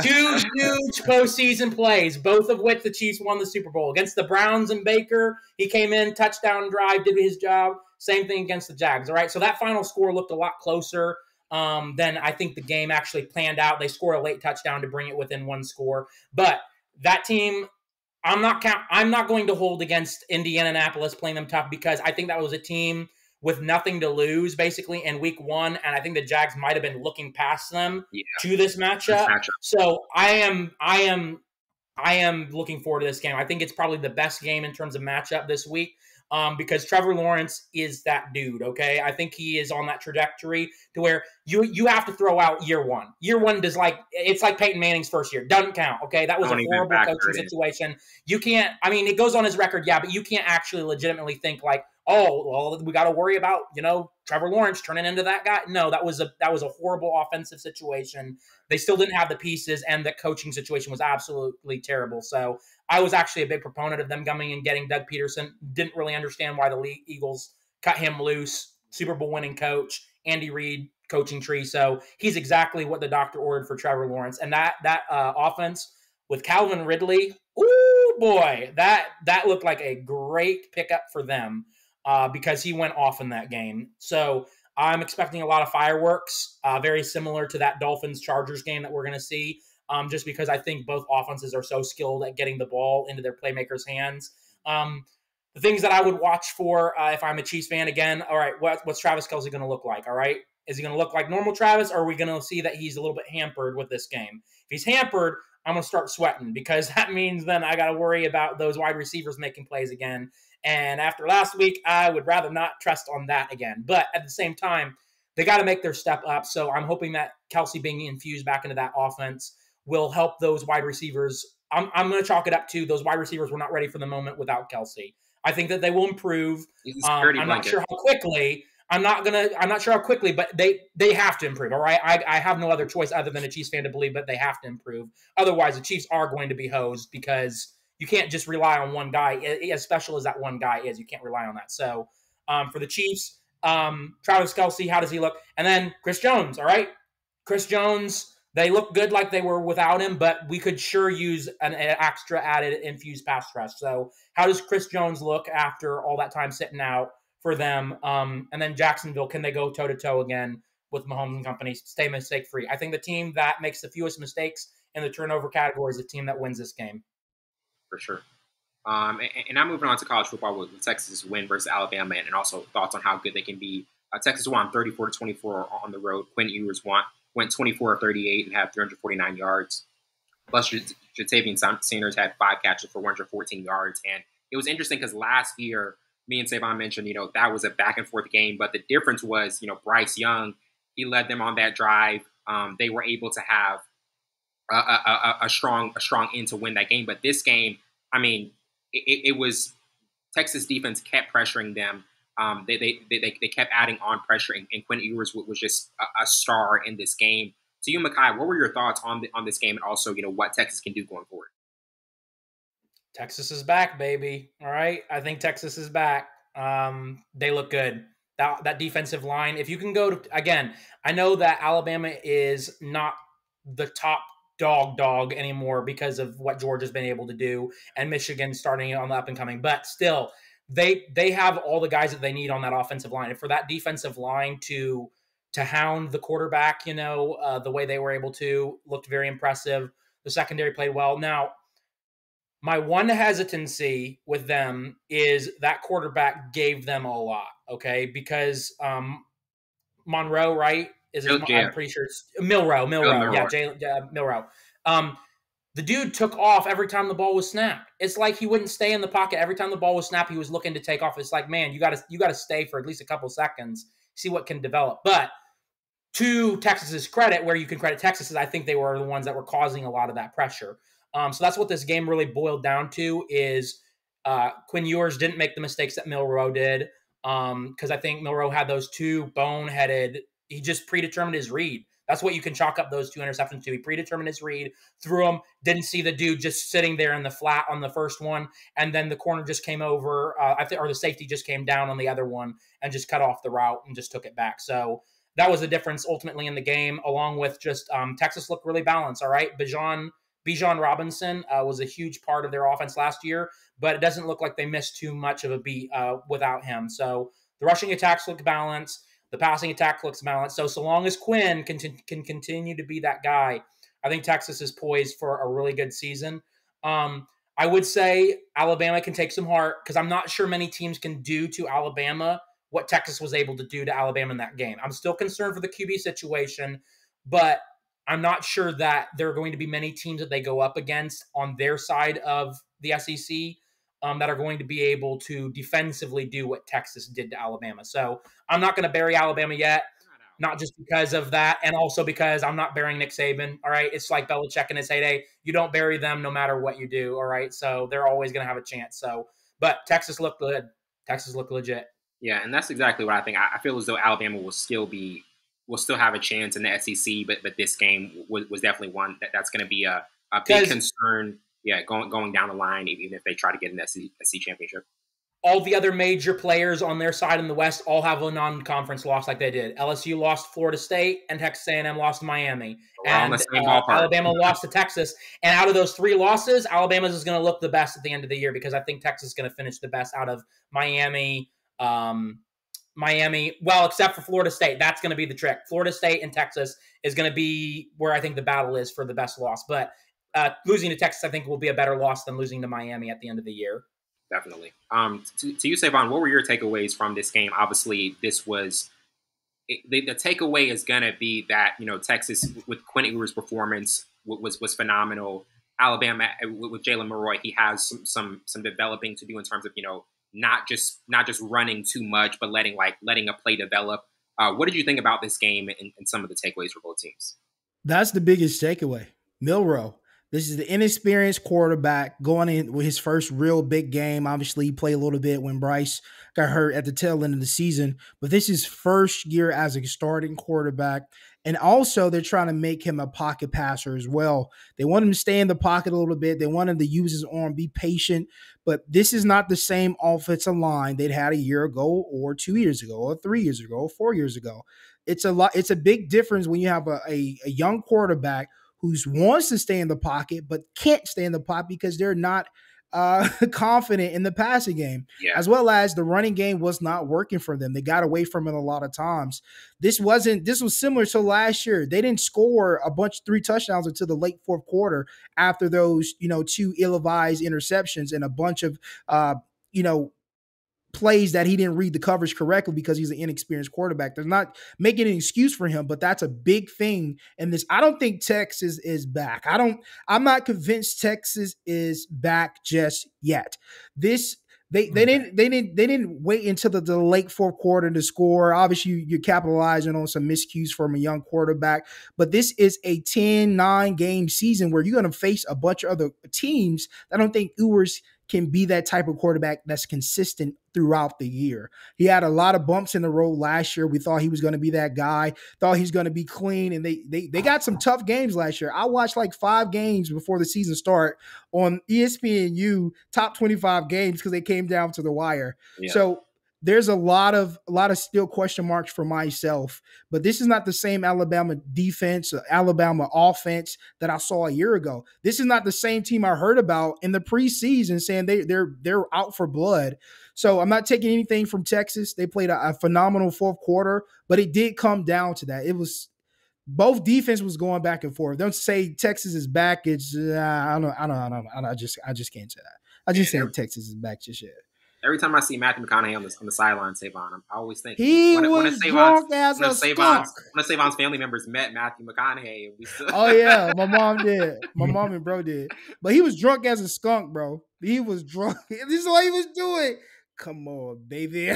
2 huge postseason plays, both of which the Chiefs won the Super Bowl. Against the Browns and Baker, he came in, touchdown drive, did his job. Same thing against the Jags, all right? So that final score looked a lot closer than I think the game actually planned out. They scored a late touchdown to bring it within one score. But that team – I'm not going to hold against Indianapolis playing them tough because I think that was a team with nothing to lose basically in week 1, and I think the Jags might have been looking past them to this matchup. So I am looking forward to this game. I think it's probably the best game in terms of matchup this week. Because Trevor Lawrence is that dude, okay? I think he is on that trajectory to where you have to throw out year one. Year one does it's like Peyton Manning's first year. Doesn't count, okay? That was a horrible coaching situation. You can't, I mean, it goes on his record, but you can't actually legitimately think we got to worry about, Trevor Lawrence turning into that guy. No, that was a horrible offensive situation. They still didn't have the pieces, and the coaching situation was absolutely terrible. So I was actually a big proponent of them coming and getting Doug Peterson. Didn't really understand why the Eagles cut him loose. Super Bowl winning coach, Andy Reid coaching tree. So he's exactly what the doctor ordered for Trevor Lawrence. And that offense with Calvin Ridley, ooh boy, that looked like a great pickup for them because he went off in that game. So I'm expecting a lot of fireworks, very similar to that Dolphins-Chargers game that we're going to see. Just because I think both offenses are so skilled at getting the ball into their playmakers' hands. The things that I would watch for if I'm a Chiefs fan, again, all right, what's Travis Kelce going to look like, all right? Is he going to look like normal Travis, or are we going to see that he's a little bit hampered with this game? If he's hampered, I'm going to start sweating because that means then I got to worry about those wide receivers making plays again. And after last week, I would rather not trust on that again. But at the same time, they got to make their step up. So I'm hoping that Kelce being infused back into that offense will help those wide receivers. I'm going to chalk it up to those wide receivers were not ready for the moment without Kelce. I think that they will improve. I'm not sure how quickly. I'm not sure how quickly, but they have to improve. All right, I have no other choice other than a Chiefs fan to believe that they have to improve. Otherwise, the Chiefs are going to be hosed because you can't just rely on one guy. As special as that one guy is, you can't rely on that. So for the Chiefs, Travis Kelce, how does he look? And then Chris Jones. All right, Chris Jones. They look good like they were without him, but we could sure use an extra added infused pass rush. So how does Chris Jones look after all that time sitting out for them? And then Jacksonville, can they go toe-to-toe again with Mahomes and company, stay mistake-free? I think the team that makes the fewest mistakes in the turnover category is the team that wins this game.
For sure. And I'm moving on to college football with Texas' win versus Alabama and also thoughts on how good they can be. Texas won 34-24 on the road. Quinn Ewers went 24 of 38 and had 349 yards. Plus, Jatavian Sanders had 5 catches for 114 yards. And it was interesting because last year, me and Savon mentioned, that was a back-and-forth game. But the difference was, Bryce Young, he led them on that drive. They were able to have a strong end to win that game. But this game, I mean, it was Texas defense kept pressuring them. They kept adding on pressure, and Quinn Ewers was just a star in this game. So you, Micaiah, what were your thoughts on this game, and also what Texas can do going forward?
Texas is back, baby. All right, I think Texas is back. They look good. That defensive line. If you can go to again, I know that Alabama is not the top dog anymore because of what Georgia's been able to do, and Michigan starting on the up and coming, but still. They have all the guys that they need on that offensive line. And for that defensive line to hound the quarterback, the way they were able to, looked very impressive. The secondary played well. Now, My one hesitancy with them is that quarterback gave them a lot, okay? Because Monroe, right? I'm pretty sure it's Milroe. Milroe. The dude took off every time the ball was snapped. It's like he wouldn't stay in the pocket every time the ball was snapped. He was looking to take off. It's like, man, you got to stay for at least a couple seconds, see what can develop. But to Texas's credit, where you can credit Texas, is I think they were the ones that were causing a lot of that pressure. So that's what this game really boiled down to is Quinn Ewers didn't make the mistakes that Milroe did because I think Milroe had those two boneheaded – he just predetermined his read. That's what you can chalk up those two interceptions to. He predetermined his read, threw them, didn't see the dude just sitting there in the flat on the first one, and then the corner just came over, or the safety just came down on the other one and just cut off the route and just took it back. So that was the difference ultimately in the game, along with just Texas looked really balanced, all right? Bijan Robinson was a huge part of their offense last year, but it doesn't look like they missed too much of a beat without him. So the rushing attacks look balanced. The passing attack looks balanced. So long as Quinn can continue to be that guy, I think Texas is poised for a really good season. I would say Alabama can take some heart because I'm not sure many teams can do to Alabama what Texas was able to do to Alabama in that game. I'm still concerned for the QB situation, but I'm not sure that there are going to be many teams that they go up against on their side of the SEC that are going to be able to defensively do what Texas did to Alabama. So I'm not going to bury Alabama yet, not just because of that, and also because I'm not burying Nick Saban, all right? It's like Belichick in his heyday. You don't bury them no matter what you do, all right? So they're always going to have a chance. So, but Texas looked good. Texas looked legit.
Yeah, and that's exactly what I think. I feel as though Alabama will still have a chance in the SEC, but this game was definitely one that's going to be a big concern. Yeah, going down the line, even if they try to get an SEC championship.
All the other major players on their side in the West all have a non-conference loss like they did. LSU lost to Florida State, and Texas A&M lost to Miami. And Alabama lost to Texas. And out of those three losses, Alabama is going to look the best at the end of the year because I think Texas is going to finish the best out of Miami, well, except for Florida State. That's going to be the trick. Florida State and Texas is going to be where I think the battle is for the best loss. But losing to Texas, I think, will be a better loss than losing to Miami at the end of the year.
Definitely. To you, Savon, what were your takeaways from this game? Obviously, this was the takeaway is going to be that, Texas with Quinn Ewers' performance was phenomenal. Alabama with Jalen Milroe, he has some developing to do in terms of, not just running too much, but letting a play develop. What did you think about this game and some of the takeaways for both teams?
That's the biggest takeaway. Milroe. This is the inexperienced quarterback going in with his first real big game. Obviously, he played a little bit when Bryce got hurt at the tail end of the season, but this is first year as a starting quarterback. And also, they're trying to make him a pocket passer as well. They want him to stay in the pocket a little bit. They want him to use his arm, be patient. But this is not the same offensive line they'd had a year ago or 2 years ago or 3 years ago or 4 years ago. It's a big difference when you have a young quarterback who wants to stay in the pocket but can't stay in the pocket because they're not confident in the passing game, as well as the running game was not working for them. They got away from it a lot of times. This was similar to last year. They didn't score 3 touchdowns until the late fourth quarter after those, 2 ill-advised interceptions and a bunch of, plays that he didn't read the coverage correctly because he's an inexperienced quarterback. They're not making an excuse for him, but that's a big thing in this. I don't think Texas is back. I'm not convinced Texas is back just yet. They didn't wait until the late fourth quarter to score. Obviously, you're capitalizing on some miscues from a young quarterback, but this is a 10-9 game season where you're going to face a bunch of other teams. I don't think Ewers can be that type of quarterback that's consistent throughout the year. He had a lot of bumps in the road last year. We thought he was going to be that guy, thought he's going to be clean, and they got some tough games last year. I watched like 5 games before the season start on ESPNU, top 25 games because they came down to the wire. Yeah. So there's a lot of still question marks for myself, but this is not the same Alabama defense, Alabama offense that I saw a year ago. This is not the same team I heard about in the preseason saying they're out for blood. So I'm not taking anything from Texas. They played a phenomenal fourth quarter, but it did come down to that. both defense was going back and forth. Don't say Texas is back. It's I don't. I just can't say that. I just say Texas is back just yet.
Every time I see Matthew McConaughey on the sideline, Savon, I always think
he was drunk as a skunk.
One of Savon's family members met Matthew McConaughey.
Oh yeah, my mom did. My mom and bro did. But he was drunk as a skunk, bro. He was drunk. This is what he was doing. Come on, baby.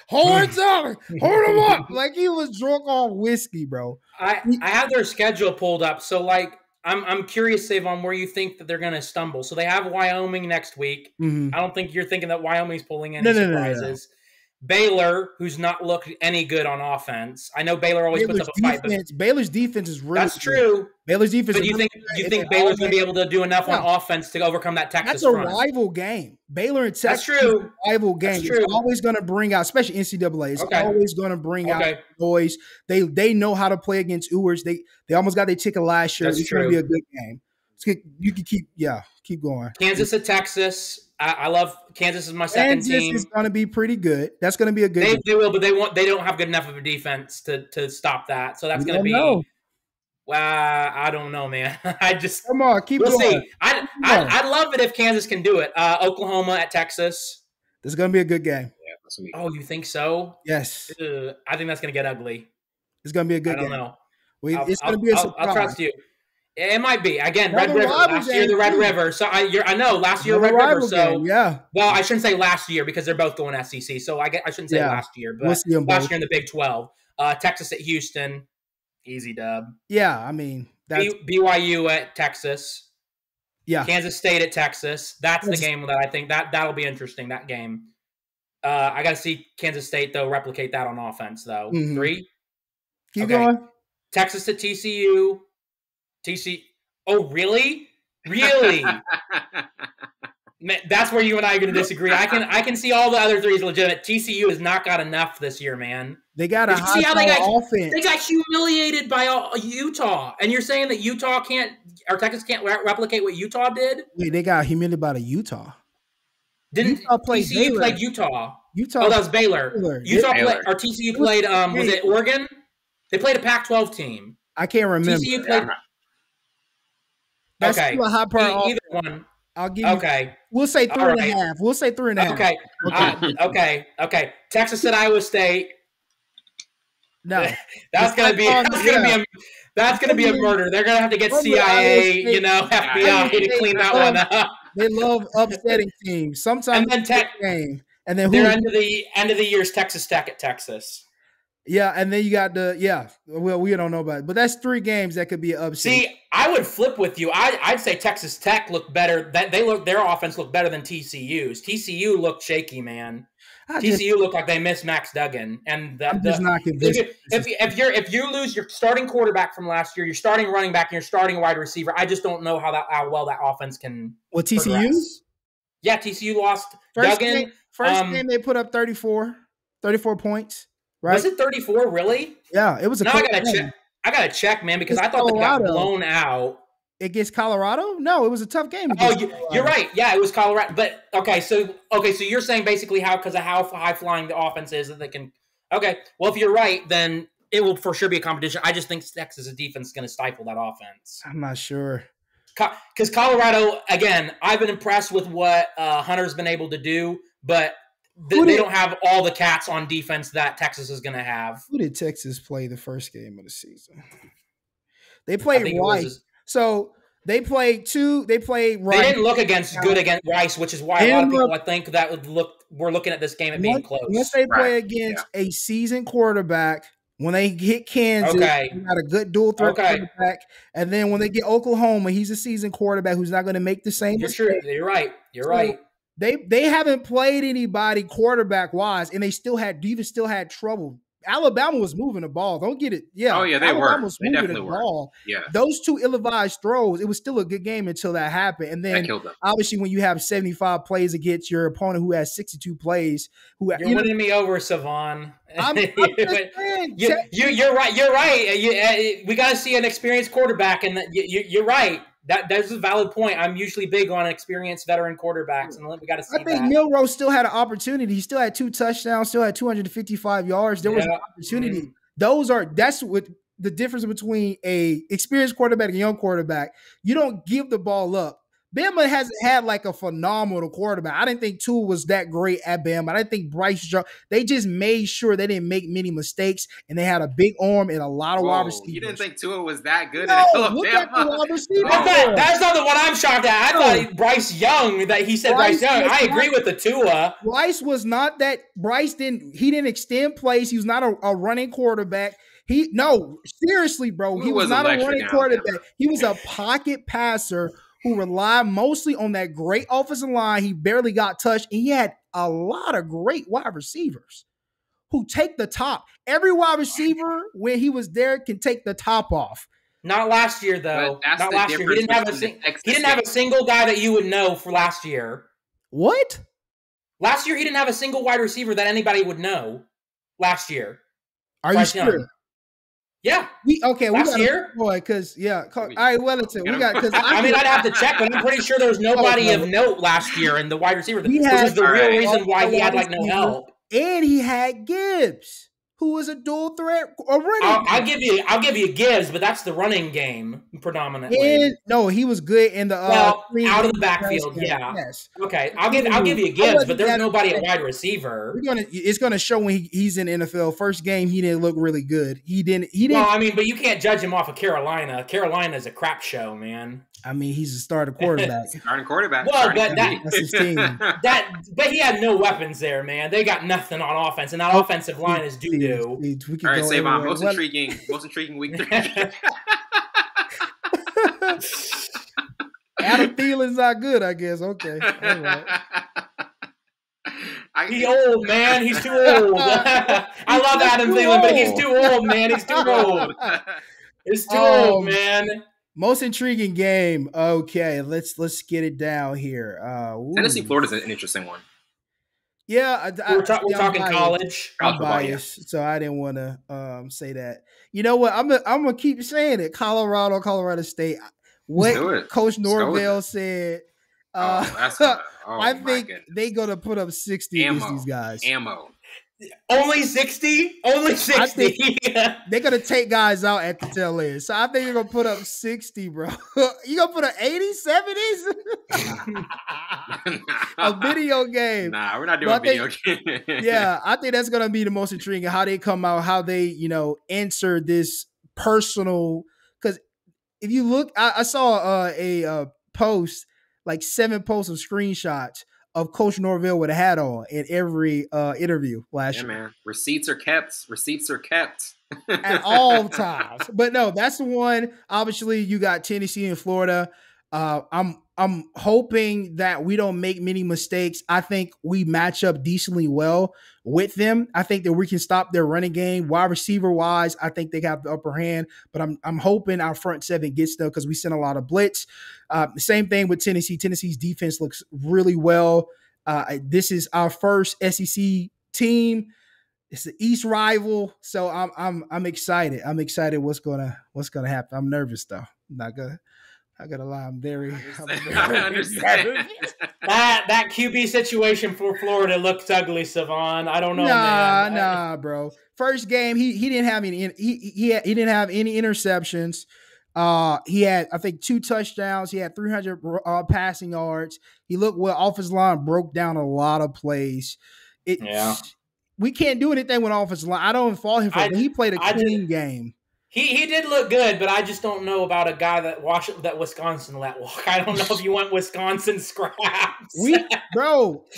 Horns up. Hold him up. Like he was drunk on whiskey, bro.
I have their schedule pulled up. So like I'm curious, Savon, where you think that they're going to stumble. So they have Wyoming next week. Mm-hmm. I don't think you're thinking that Wyoming's pulling any surprises. No. Baylor, who's not looked any good on offense. I know Baylor always puts up a fight. But
Baylor's defense is really
That's true.
Baylor's defense.
But do you think Baylor's going to be able to do enough on offense to overcome that Texas front?
That's a rival game. Baylor and Texas.
That's true.
Rival game. That's true. It's always going to bring out, especially NCAA. It's always going to bring out noise. They know how to play against Ewers. They almost got their ticket last year. It's going to be a good game. You can keep going.
Kansas at Texas. I love Kansas is my second team.
Kansas is going to be pretty good. That's going to be a good.
They will, but they don't have good enough of a defense to stop that. So that's going to be. Well, I don't know, man.
Come on, keep going.
We'll see. I'd love it if Kansas can do it. Oklahoma at Texas.
This is going to be a good game.
Yeah, oh, you think so?
Yes.
I think that's going to get ugly.
It's going to be a good game.
I don't know.
It's going to be a surprise.
I'll trust you. It might be. Again, Red River. Last year, the Red River. So I know last year, Red River. So
yeah.
Well, I shouldn't say last year because they're both going SEC. So I shouldn't say last year, but last year in the Big 12. Texas at Houston, easy dub.
Yeah, I mean
that's BYU at Texas.
Yeah.
Kansas State at Texas. That's the game that I think that'll be interesting. That game. I got to see Kansas State though replicate that on offense though. Mm-hmm. 3.
Keep going.
Texas at TCU. Oh, really? Really? Man, that's where you and I are going to disagree. I can see all the other threes legitimate. TCU has not got enough this year, man.
They got a high offense.
They got humiliated by Utah, and you're saying that Utah can't or Texas can't replicate what Utah did?
Wait, they got humiliated by the Utah.
Didn't TCU played Utah? Oh, that was Baylor. Utah played or TCU played. Was it Oregon? They played a Pac-12 team.
I can't remember.
TCU played.
That's still a high part.
Either one.
I'll give you. Okay. We'll say 3.5. We'll say 3.5.
Okay. Texas at Iowa State.
No.
That's gonna be a murder. They're gonna have to get CIA, FBI to clean that one up.
They love upsetting teams. Sometimes
and then
game. And then
they're end of the year's Texas Tech at Texas.
Yeah, and then you got well, we don't know about it, but that's 3 games that could be an upset.
See, I would flip with you. I'd say Texas Tech looked better. Their offense looked better than TCU's. TCU looked shaky, man. TCU looked like they missed Max Duggan, and
I'm just not convinced.
If you lose your starting quarterback from last year, your starting running back, and your starting wide receiver, I just don't know how well that offense can.
Well, TCU?
Yeah, TCU lost Duggan.
First game they put up 34 points. Right?
Was it 34? Really?
Yeah, it was.
I gotta check. I gotta check, man, because I thought they got blown out
against Colorado. No, it was a tough game.
You're right. Yeah, it was Colorado. But so you're saying basically because of how high flying the offense is that they can. Okay, well, if you're right, then it will for sure be a competition. I just think Texas' defense is going to stifle that offense.
I'm not sure.
Because Colorado, again, I've been impressed with what Hunter's been able to do, but. They don't have all the cats on defense that Texas is going to have.
Who did Texas play the first game of the season? They played Rice. So they played Rice.
They didn't look good against Rice, which is why a lot of people, I think, we're looking at this game and being close.
Once they play against a seasoned quarterback, when they hit Kansas, they got a good dual threat quarterback. And then when they get Oklahoma, he's a seasoned quarterback who's not going to make the same mistake.
You're right. You're right.
They haven't played anybody quarterback wise, and they still had trouble. Alabama was moving the ball. Don't get it. Yeah.
Oh yeah,
Alabama was
moving
the ball. Yeah. Those 2 ill-advised throws, it was still a good game until that happened. And then obviously when you have 75 plays against your opponent who has 62 plays, you're
winning me over, Savon.
I'm just saying,
you're right. You're right. We got to see an experienced quarterback, and you're right. That's a valid point. I'm usually big on experienced veteran quarterbacks, and we got to see that.
I think Milroe still had an opportunity. He still had 2 touchdowns, still had 255 yards. There was an opportunity.
Mm-hmm.
the difference between a experienced quarterback and a young quarterback. You don't give the ball up. Bama hasn't had like a phenomenal quarterback. I didn't think Tua was that great at Bama. I didn't think Bryce Young. They just made sure they didn't make many mistakes, and they had a big arm and a lot of wide receivers.
You didn't think Tua was that good?
No, look at the wide receiver.
That's not the one I'm shocked at. I thought Bryce Young. That he said Bryce Young. I agree with the Tua.
Bryce was not that. Bryce didn't. He didn't extend plays. He was not a running quarterback. Seriously, bro. He was not a running quarterback. He was a pocket passer who relied mostly on that great offensive line. He barely got touched, and he had a lot of great wide receivers who take the top. Every wide receiver, when he was there, can take the top off.
Not last year, though. Not last year. He didn't have a single guy that you would know for last year.
What?
Last year, he didn't have a single wide receiver that anybody would know. Last year.
Are you sure?
Yeah.
Last year? Boy, because, all right, Wellington.
I'd have to check, but I'm pretty sure there was nobody of note last year in the wide receiver. Which was the real reason why he had, like, no help.
And he had Gibbs, who was a dual threat running.
I'll give you Gibbs, but that's the running game predominantly.
No, he was good in the
out of the backfield. Yeah. Yes. Okay, I'll give you Gibbs, but there's nobody at wide receiver.
It's gonna show when he's in the NFL. First game, he didn't look really good. He didn't.
Well, I mean, but you can't judge him off of Carolina. Carolina is a crap show, man.
I mean, he's a starting quarterback.
Well, but that's his team. But he had no weapons there, man. They got nothing on offense, and that offensive line is doo-doo.
All right, Savon, most intriguing week 3.
Adam Thielen's not good, I guess. Okay. All right.
He's old, man. He's too old. I love Adam Thielen, but he's too old, man. He's too old. It's too old, man.
Most intriguing game. Okay, let's get it down here.
Tennesse-Florida is an interesting one.
Yeah,
we're talking college.
I'm biased, so I didn't want to say that. You know what? I'm gonna keep saying it. Colorado State. What Coach Norvell said. I think they're gonna put up 60 against these guys.
Only 60? Only 60.
They're going to take guys out at the tail end. So I think you're going to put up 60, bro. You going to put up 80s, 70s? A video game.
Nah, we're not doing video game.
Yeah, I think that's going to be the most intriguing, how they come out, how they, answer this personal. Because if you look, I saw a post, like 7 posts of screenshots of Coach Norvell with a hat on in every interview last year.
Man. Receipts are kept.
At all times. But no, that's the one. Obviously, you got Tennessee and Florida. I'm hoping that we don't make many mistakes. I think we match up decently well with them. I think that we can stop their running game. Wide receiver wise, I think they have the upper hand, but I'm hoping our front seven gets there because we send a lot of blitz. Same thing with Tennessee. Tennessee's defense looks really well. This is our first SEC team. It's the East rival, so I'm excited. I'm excited what's gonna happen. I'm nervous though. I gotta lie. I'm very.
I understand.
That QB situation for Florida looks ugly, Savon. I don't know, man.
Nah, bro. First game, he didn't have any. He didn't have any interceptions. He had, I think, 2 touchdowns. He had 300 passing yards. He looked well. Offensive line broke down a lot of plays. We can't do anything with offensive line. I don't fault him for it. He played a clean game.
He did look good, but I just don't know about a guy that Wisconsin let walk. I don't know if you want Wisconsin scraps.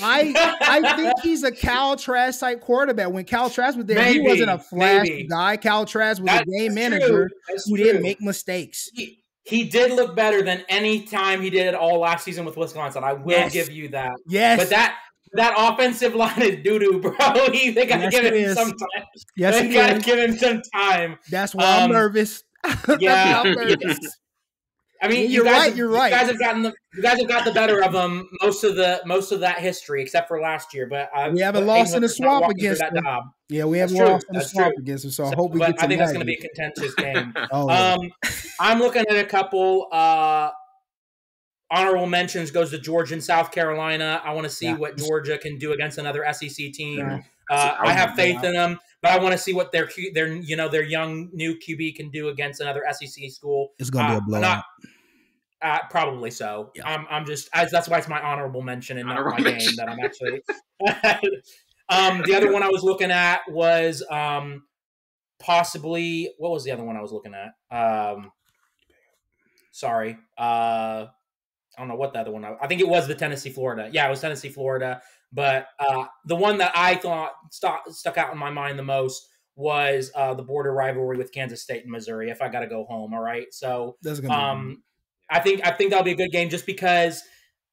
I think he's a Cal Trask type quarterback. When Cal Trask was there, he wasn't a flashy guy. Cal Trask was a game manager who didn't make mistakes.
He did look better than any time he did it all last season with Wisconsin. I will give you that.
Yes.
But that offensive line is doo-doo, bro. They got to give him some time.
Yes,
they got to give him some time.
That's why I'm nervous.
Yeah. I'm nervous. I mean,
you're right.
You guys have got the better of them most of that history, except for last year. But
we haven't lost in the swamp against them. Yeah, we haven't lost in the swamp against them. So I hope we get to
I think that's going to be a contentious game.
Yeah.
I'm looking at a couple. Honorable mentions goes to Georgia and South Carolina. I want to see what Georgia can do against another SEC team. I have faith in them, but I want to see what their young new QB can do against another SEC school.
It's going to be a blowout.
Probably so. Yeah. That's why it's my honorable mention and not my game that I'm actually. The other one I was looking at was possibly, what was the other one I was looking at? Sorry. I don't know what the other one. I think it was the Tennesse-Florida. Yeah, it was Tennesse-Florida. But the one that I thought stuck out in my mind the most was the border rivalry with Kansas State and Missouri. If I got to go home, all right. So I think that'll be a good game just because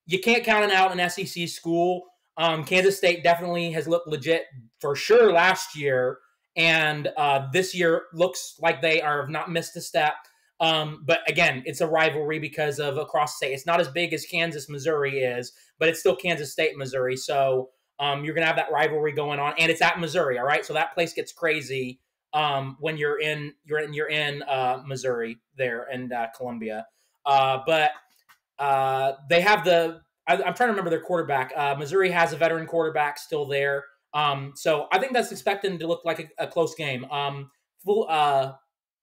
you can't count it out an SEC school. Kansas State definitely has looked legit for sure last year, and this year looks like they are not missed a step. But again, it's a rivalry because of across state. It's not as big as Kansas, Missouri is, but it's still Kansas State, Missouri. So you're going to have that rivalry going on, and it's at Missouri. All right. So that place gets crazy when you're in Missouri there and Columbia. But they have I'm trying to remember their quarterback. Missouri has a veteran quarterback still there. So I think that's expected to look like a close game.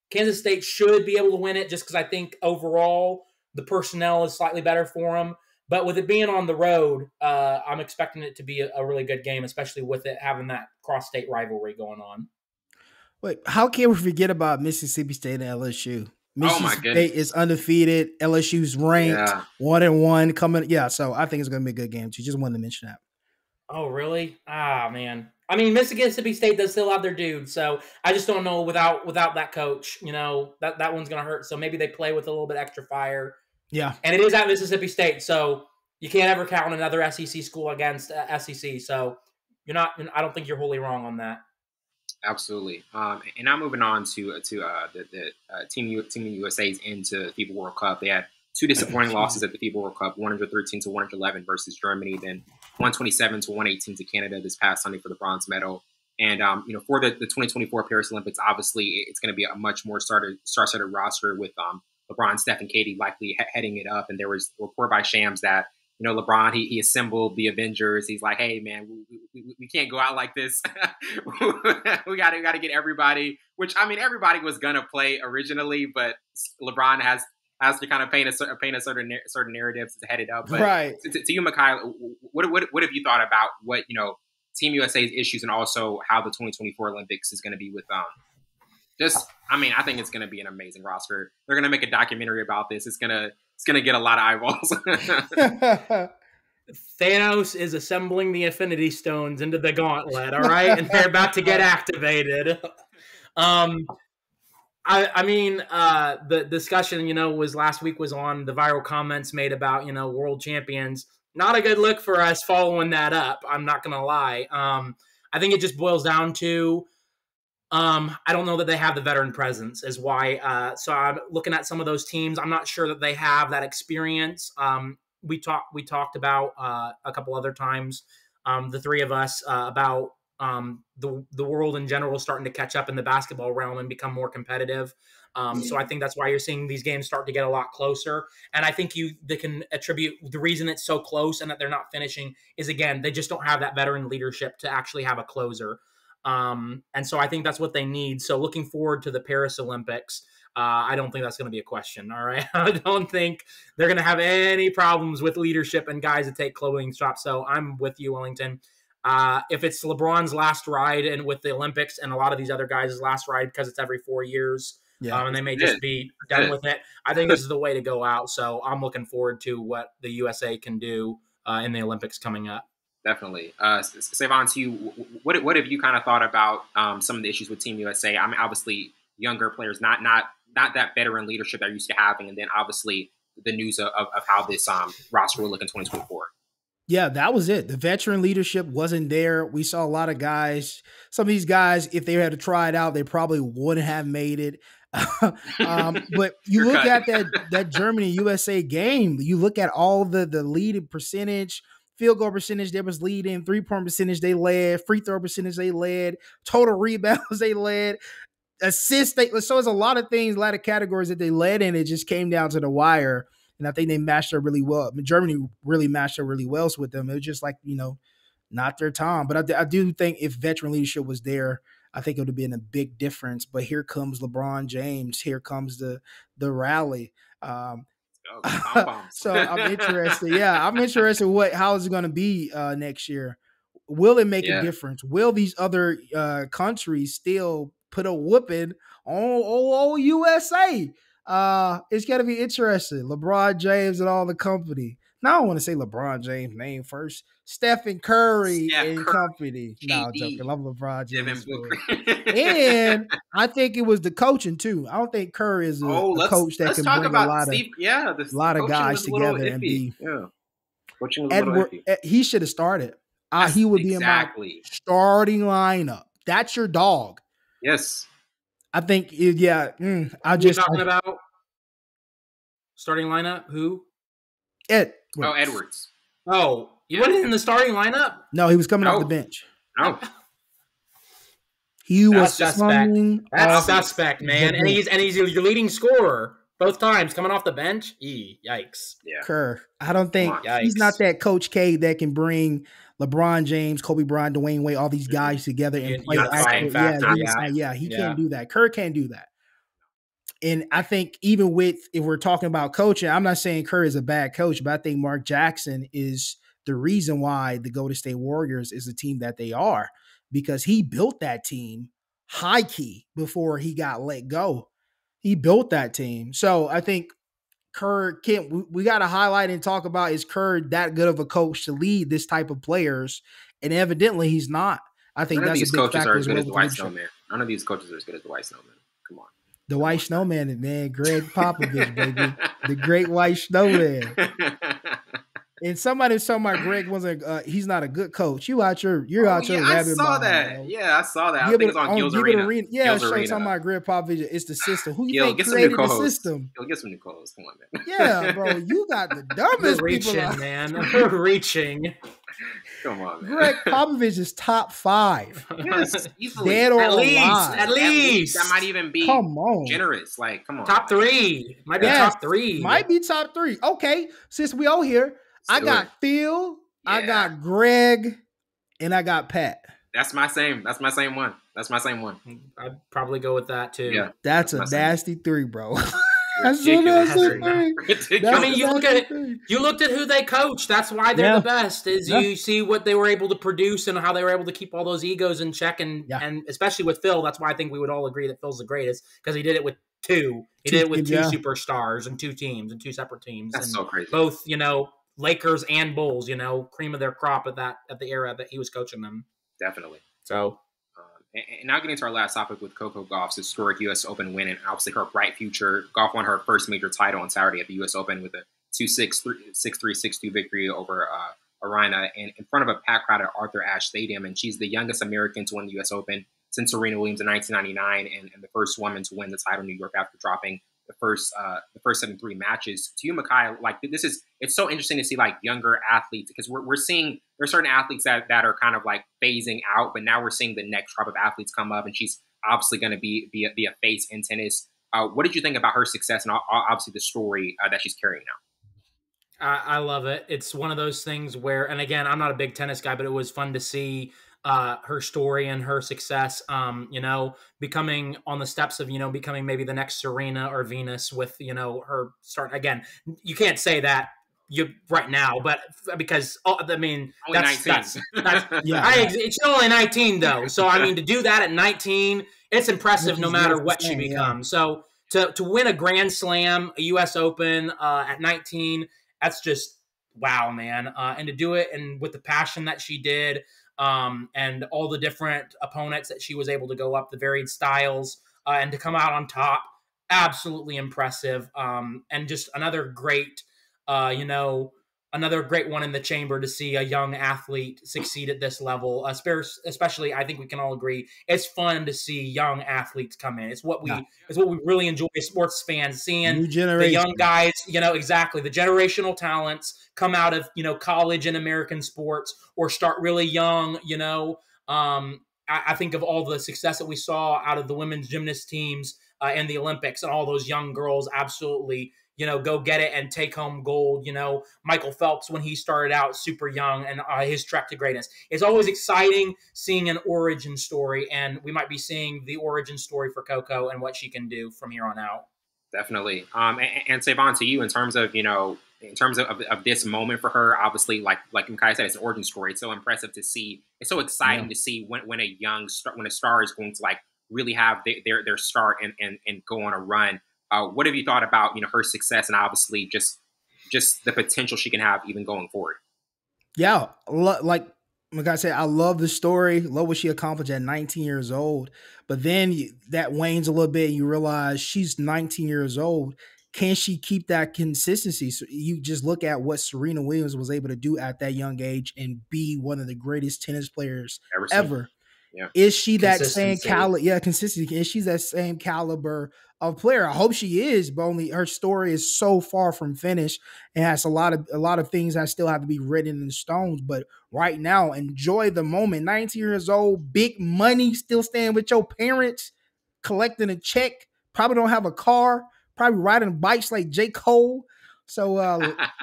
Kansas State should be able to win it just because I think overall the personnel is slightly better for them. But with it being on the road, I'm expecting it to be a really good game, especially with it having that cross-state rivalry going on.
Wait, how can we forget about Mississippi State and LSU? Mississippi State is undefeated. LSU's ranked 1-1 coming. Yeah, so I think it's going to be a good game too. Just wanted to mention that.
Oh, really? Ah, man. I mean, Mississippi State does still have their dude, so I just don't know without that coach, that one's going to hurt. So maybe they play with a little bit extra fire.
Yeah.
And it is at Mississippi State, so you can't ever count another SEC school against SEC. So I don't think you're wholly wrong on that.
Absolutely. And now moving on to the Team USA's into FIBA World Cup. They had two disappointing losses at the FIBA World Cup, 113-111 versus Germany, then 127-118 to Canada this past Sunday for the bronze medal. And, for the 2024 Paris Olympics, obviously it's going to be a much more star-studded roster with LeBron, Steph, and Katie likely heading it up. And there was a report by Shams that, LeBron, he assembled the Avengers. He's like, hey, man, we can't go out like this. we got to get everybody, which, I mean, everybody was going to play originally, but LeBron has to kind of paint a certain narrative to head it up. But
right.
To you, Micaiah, what have you thought about what, Team USA's issues and also how the 2024 Olympics is going to be with I think it's going to be an amazing roster. They're going to make a documentary about this. It's going to get a lot of eyeballs.
Thanos is assembling the Infinity Stones into the gauntlet, all right? And they're about to get activated. The discussion, was last week was on the viral comments made about, world champions. Not a good look for us following that up. I'm not going to lie. I think it just boils down to, I don't know that they have the veteran presence is why. So I'm looking at some of those teams. I'm not sure that they have that experience. We talked about a couple other times, the three of us, about the world in general starting to catch up in the basketball realm and become more competitive. So I think that's why you're seeing these games start to get a lot closer. And I think they can attribute the reason it's so close and that they're not finishing is, again, they just don't have that veteran leadership to actually have a closer. And so I think that's what they need. So looking forward to the Paris Olympics. I don't think that's going to be a question. All right. I don't think they're going to have any problems with leadership and guys that take clothing shots. So I'm with you, Wellington. If it's LeBron's last ride and with the Olympics and a lot of these other guys' last ride because it's every 4 years, and they may just be done with it, I think this is the way to go out. So I'm looking forward to what the USA can do in the Olympics coming up.
Definitely. Savon, to you, what have you kind of thought about some of the issues with Team USA? I mean, obviously, younger players, not that veteran leadership they're used to having, and then obviously the news of how this roster will look in 2024.
Yeah, that was it. The veteran leadership wasn't there. We saw a lot of guys. Some of these guys, if they had to try it out, they probably wouldn't have made it. But you look at that Germany USA game, you look at all the leading percentage, field goal percentage they was leading, 3-point percentage they led, free throw percentage they led, total rebounds they led, assists. So it's a lot of things, a lot of categories that they led in. It just came down to the wire. And I think they matched up really well. I mean, Germany really matched up really well with them. It was just like, not their time. But I do think if veteran leadership was there, I think it would have been a big difference. But here comes LeBron James. Here comes the rally. So I'm interested. Yeah, I'm interested how is it going to be next year? Will it make a difference? Will these other countries still put a whooping on USA? It's going to be interesting. LeBron James and all the company. Now I don't want to say LeBron James' name first. Stephen Curry and company. No, I'm joking. I love LeBron James. And I think it was the coaching too. I don't think Curry is a coach that can bring a lot of guys together and be.
Yeah. Coaching
Edward, he should have started. He would be in my starting lineup. That's your dog.
Yes.
I think.
Talking about starting lineup. Who?
Edwards.
Oh, you wasn't in the starting lineup?
No, he was coming off the bench.
No.
He was
suspect. That's suspect, man. And he's your leading scorer both times coming off the bench. Yikes.
Yeah. Kerr. I don't think he's not that Coach K that can bring LeBron James, Kobe Bryant, Dwayne Wade, all these guys together and play. He can't do that. Kerr can't do that. And I think even if we're talking about coaching, I'm not saying Kerr is a bad coach, but I think Mark Jackson is the reason why the Golden State Warriors is the team that they are, because he built that team high key before he got let go. He built that team. So I think Kerr we got to highlight and talk about, is Kerr that good of a coach to lead this type of players? And evidently he's not. I think
none
that's
of these
a big
coaches
factor
are as good as the White Snowman. None of these coaches are as good as the White Snowman. Come on.
The White Snowman, man, Greg Popovich, baby. The great White Snowman. And somebody was talking about Greg wasn't. He's not a good coach. You're out your.
I saw that. I saw that. I think it's on Gil's Arena.
Yeah, talking about Greg Popovich. It's the system. Who you think created the system?
He'll get some new co-hosts. Come on, man.
Yeah, bro. You got the dumbest people.
Man. We're reaching.
Come on, man.
Greg Popovich is top 5.
Yes, easily.
Dead or alive.
At least.
That might even be generous. Like, come on.
Top 3. Might be top 3.
Might be top 3. Okay, since we all here, I got Phil, I got Greg, and I got Pat.
That's my same one.
I'd probably go with that too.
Yeah.
That's a nasty 3, bro.
Ridiculous.
I mean, you looked at who they coach. That's why they're the best. You see what they were able to produce and how they were able to keep all those egos in check, and especially with Phil. That's why I think we would all agree that Phil's the greatest, because he did it with 2. He did it with 2 superstars and 2 teams and 2 separate teams.
That's so crazy.
Both, Lakers and Bulls, cream of their crop at the era that he was coaching them.
Definitely.
So.
And now getting to our last topic with Coco Gauff's historic U.S. Open win and obviously her bright future. Gauff won her first major title on Saturday at the U.S. Open with a 2-6, 6-3, 6-2 victory over Arina in front of a packed crowd at Arthur Ashe Stadium. And she's the youngest American to win the U.S. Open since Serena Williams in 1999 and the first woman to win the title in New York after dropping the first 7-3 matches. To you, Micaiah, it's so interesting to see younger athletes, because we're seeing there's certain athletes that are kind of phasing out, but now we're seeing the next crop of athletes come up, and she's obviously going to be a face in tennis. What did you think about her success and obviously the story that she's carrying now?
I love it. It's one of those things where, and again, I'm not a big tennis guy, but it was fun to see her story and her success, becoming on the steps of, becoming maybe the next Serena or Venus with, her start. Again, you can't say that right now, but because, that's she's only 19 though. So, to do that at 19, it's impressive no matter what she becomes. So to win a Grand Slam, a US Open at 19, that's just wow, man. And to do it and with the passion that she did, and all the different opponents that she was able to go up, the varied styles, and to come out on top, absolutely impressive. And just another great, another great one in the chamber to see a young athlete succeed at this level. Especially, I think we can all agree, it's fun to see young athletes come in. It's what we really enjoy as sports fans, seeing the young guys, exactly, the generational talents come out of, college and American sports, or start really young, I think of all the success that we saw out of the women's gymnast teams in the Olympics, and all those young girls absolutely, go get it and take home gold. Michael Phelps, when he started out super young, and his trek to greatness. It's always exciting seeing an origin story, and we might be seeing the origin story for Coco and what she can do from here on out.
Definitely. And Savon, to you, in terms of this moment for her, obviously, like Micaiah said, it's an origin story. It's so impressive to see. It's so exciting to see when a star is going to like really have their start and go on a run. What have you thought about her success and obviously just the potential she can have even going forward?
Yeah, like I said, I love the story. Love what she accomplished at 19 years old. But then that wanes a little bit. And you realize she's 19 years old. Can she keep that consistency? So you just look at what Serena Williams was able to do at that young age and be one of the greatest tennis players ever. Yeah. Is she that same caliber? Yeah, consistency. Is she that same caliber of player? I hope she is, but only her story is so far from finished and has a lot of things that still have to be written in stones. But right now, enjoy the moment. 19 years old, big money, still staying with your parents, collecting a check, probably don't have a car, probably riding bikes like J. Cole. So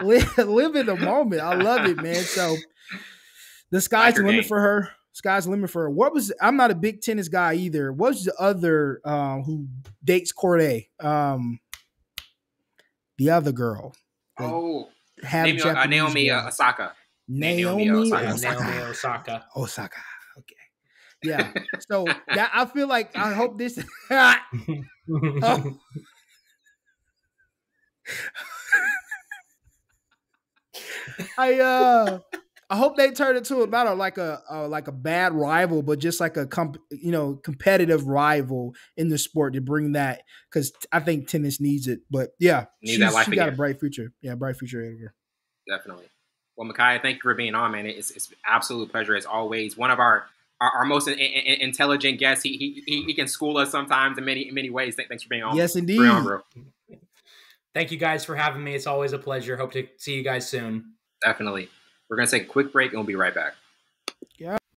live in the moment. I love it, man. So the sky's the limit for her. Sky's the limit for her. I'm not a big tennis guy either. What's the other who dates Corday? The other girl.
Naomi Osaka.
Naomi Osaka.
Osaka. Okay. Yeah. So that I feel like I hope this. I hope they turn it to not like a bad rival, but just like a competitive rival in the sport to bring that, because I think tennis needs it. But yeah, she got a bright future. Yeah, bright future ahead of her.
Definitely. Well, Micaiah, thank you for being on, man. It's an absolute pleasure as always. One of our most intelligent guests. He can school us sometimes in many ways. Thanks for being on.
Yes, indeed.
Bro.
Thank you guys for having me. It's always a pleasure. Hope to see you guys soon.
Definitely. We're going to take a quick break and we'll be right back.